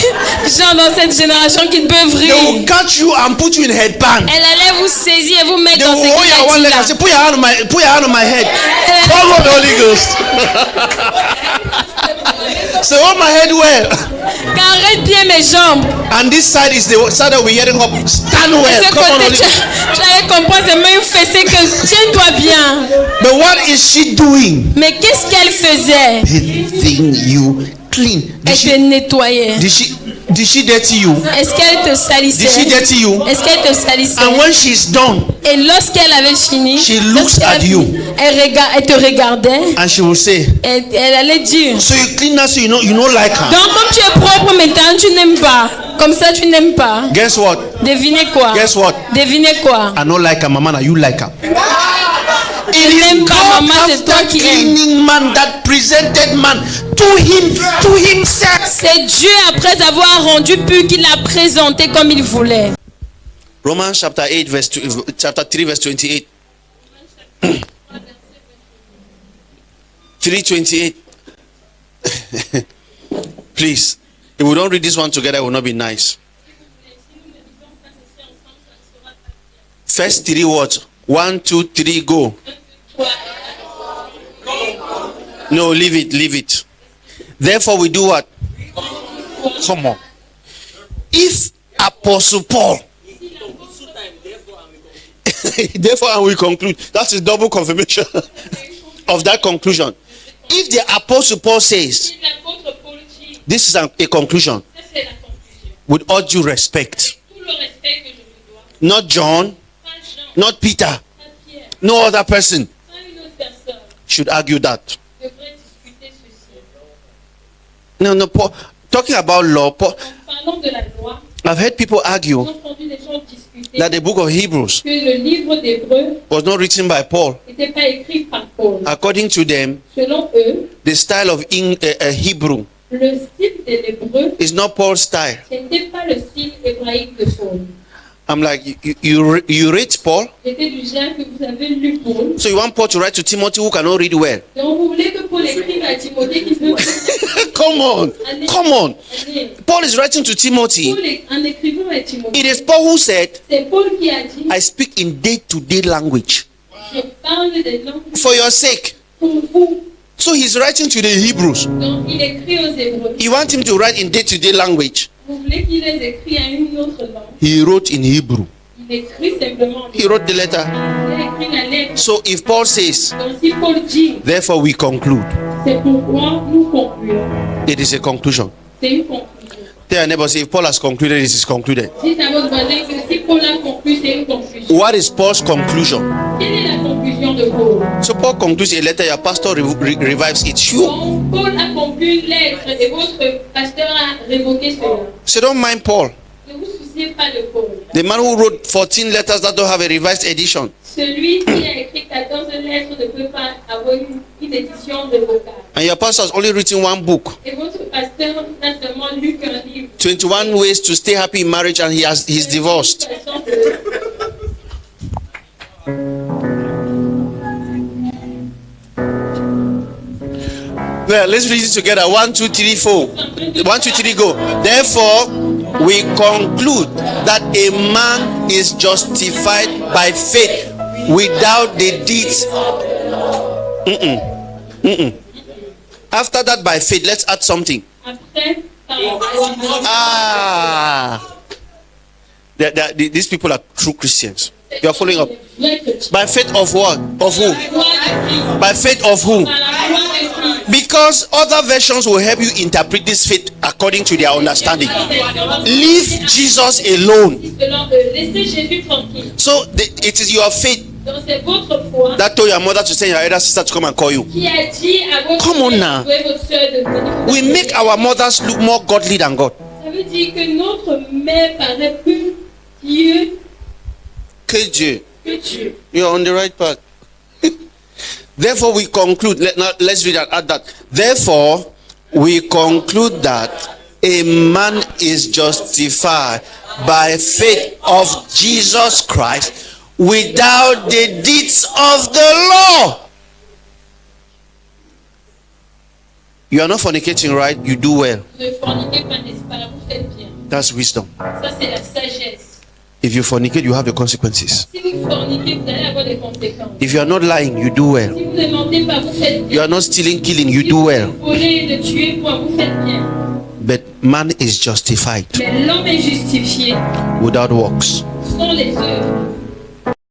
gens dans cette génération qui ne peuvent They will rire. catch you and put you in headband. Elle allait vous saisir et vous mettre They dans will ces hold your one leg and là. say, put your hand on my head. Come on, the Holy Ghost. So hold my head well. Arrête bien mes jambes. And this side is the side that we're heading up. Stand Et well. ce Come on, côté, Holy Ghost. tu allais comprendre, c'est même fessé que tiens-toi bien. But what is she doing? Mais qu'est-ce qu'elle faisait? Bathing you clean. Elle te nettoyait. Did she dirty you? Est-ce qu'elle te salissait? Did she dirty you? Est-ce qu'elle te salissait? And when she's done, Et lorsqu'elle avait fini, She looks lorsqu'elle at you. elle te regardait. and she will say, Elle allait dire. so you clean now, so you don't like her. Donc comme tu es propre maintenant, tu n'aimes pas. Comme ça, tu n'aimes pas. Guess what? Devinez quoi? Guess what? Devinez quoi? I don't like her, mama. Now you like her. Tu It n'aimes is pas God maman, c'est toi after qui aimes. cleaning man that presented man to himself. C'est Dieu après avoir rendu pur qu'il l'a présenté comme il voulait. Romans chapter 8 chapter 3 verse 28. 3:28. Please, if we don't read this one together, it will not be nice. First 3 words. 1, 2, 3, go. No, leave it. Therefore, we do what? Come on. If Apostle Paul, therefore, and we conclude. That's a double confirmation of that conclusion. If the Apostle Paul says, this is a conclusion, with all due respect, not John, not Peter, no other person should argue that. No, Paul, talking about law, Paul, Parlons de la loi, I've heard people argue j'ai entendu des gens discuter that the book of Hebrews que le livre d'Hébreux was not written by Paul. n'était pas écrit par Paul. According to them, Selon eux, the style of Hebrew le style de l'hébreu is not Paul's style. n'était pas le style hébraïque de Paul. I'm like, you rate Paul? J'étais du genre que vous avez lu Paul. So you want Paul to write to Timothy who cannot read well? Donc vous voulez que Paul écrive à Timothée qui peut... Come on. Allez. Paul is writing to Paul Timothy. en écrivant à Timothée, It is Paul who said, c'est Paul qui a dit, I speak in day-to-day language je parle des langues for your sake. pour vous. So he's writing to the Hebrews. Donc il écrit aux Hébreux. You want him to write in day-to-day language. Vous voulez qu'il les écrit à une autre langue. He wrote in Hebrew. Il écrit simplement. He wrote the letter. Il écrit la lettre. So if Paul says, Donc si Paul dit, therefore we conclude, c'est pourquoi nous concluons. it is a conclusion. C'est une conclusion. Tell your neighbor, say, if Paul has concluded, it is concluded. Dites à votre voisin que si Paul a conclu, c'est une conclusion. What is Paul's conclusion? Quelle est la conclusion de Paul? So Paul concludes a letter, your pastor revives it. Sure. Donc, Paul a conclu une lettre et votre pasteur a révoqué cela. So don't mind Paul. Ne vous souciez pas de Paul. The man who wrote 14 letters that don't have a revised edition. Celui qui a écrit 14 lettres ne peut pas avoir une édition de vocal. And your pastor has only written one book. Et votre pasteur n'a seulement lu qu'un livre. 21 ways to stay happy in marriage, and he's divorced. Well, let's read it together. 1, 2, 3, 4. 1, 2, 3, go. Therefore, we conclude that a man is justified by faith without the deeds. After that, by faith, let's add something. Après, par la foi. These people are true Christians. You are following up. By faith of what? Of who? By faith of who? Because other versions will help you interpret this faith according to their understanding. Leave Jesus alone. So it is your faith that told your mother to send your elder sister to come and call you. Come on now. We make our mothers look more godly than God. Ça veut dire que notre mère paraît plus Dieu Que Dieu. que Dieu. You are on the right path. Therefore, we conclude. Let's read that. Add that. Therefore, we conclude that a man is justified by faith of Jesus Christ without the deeds of the law. You are not fornicating, right? You do well. Vous ne forniquez pas, n'est-ce pas? Vous faites bien. That's wisdom. Ça, c'est la sagesse. If you fornicate, you have the consequences. Si vous forniquez, vous allez avoir des conséquences. If you are not lying, you do well. Si vous ne mentez pas, vous faites bien. You are not stealing, killing, you do well. Si vous volez et de tuer, vous faites bien. But man is justified Mais l'homme est justifié without works. sans les œuvres.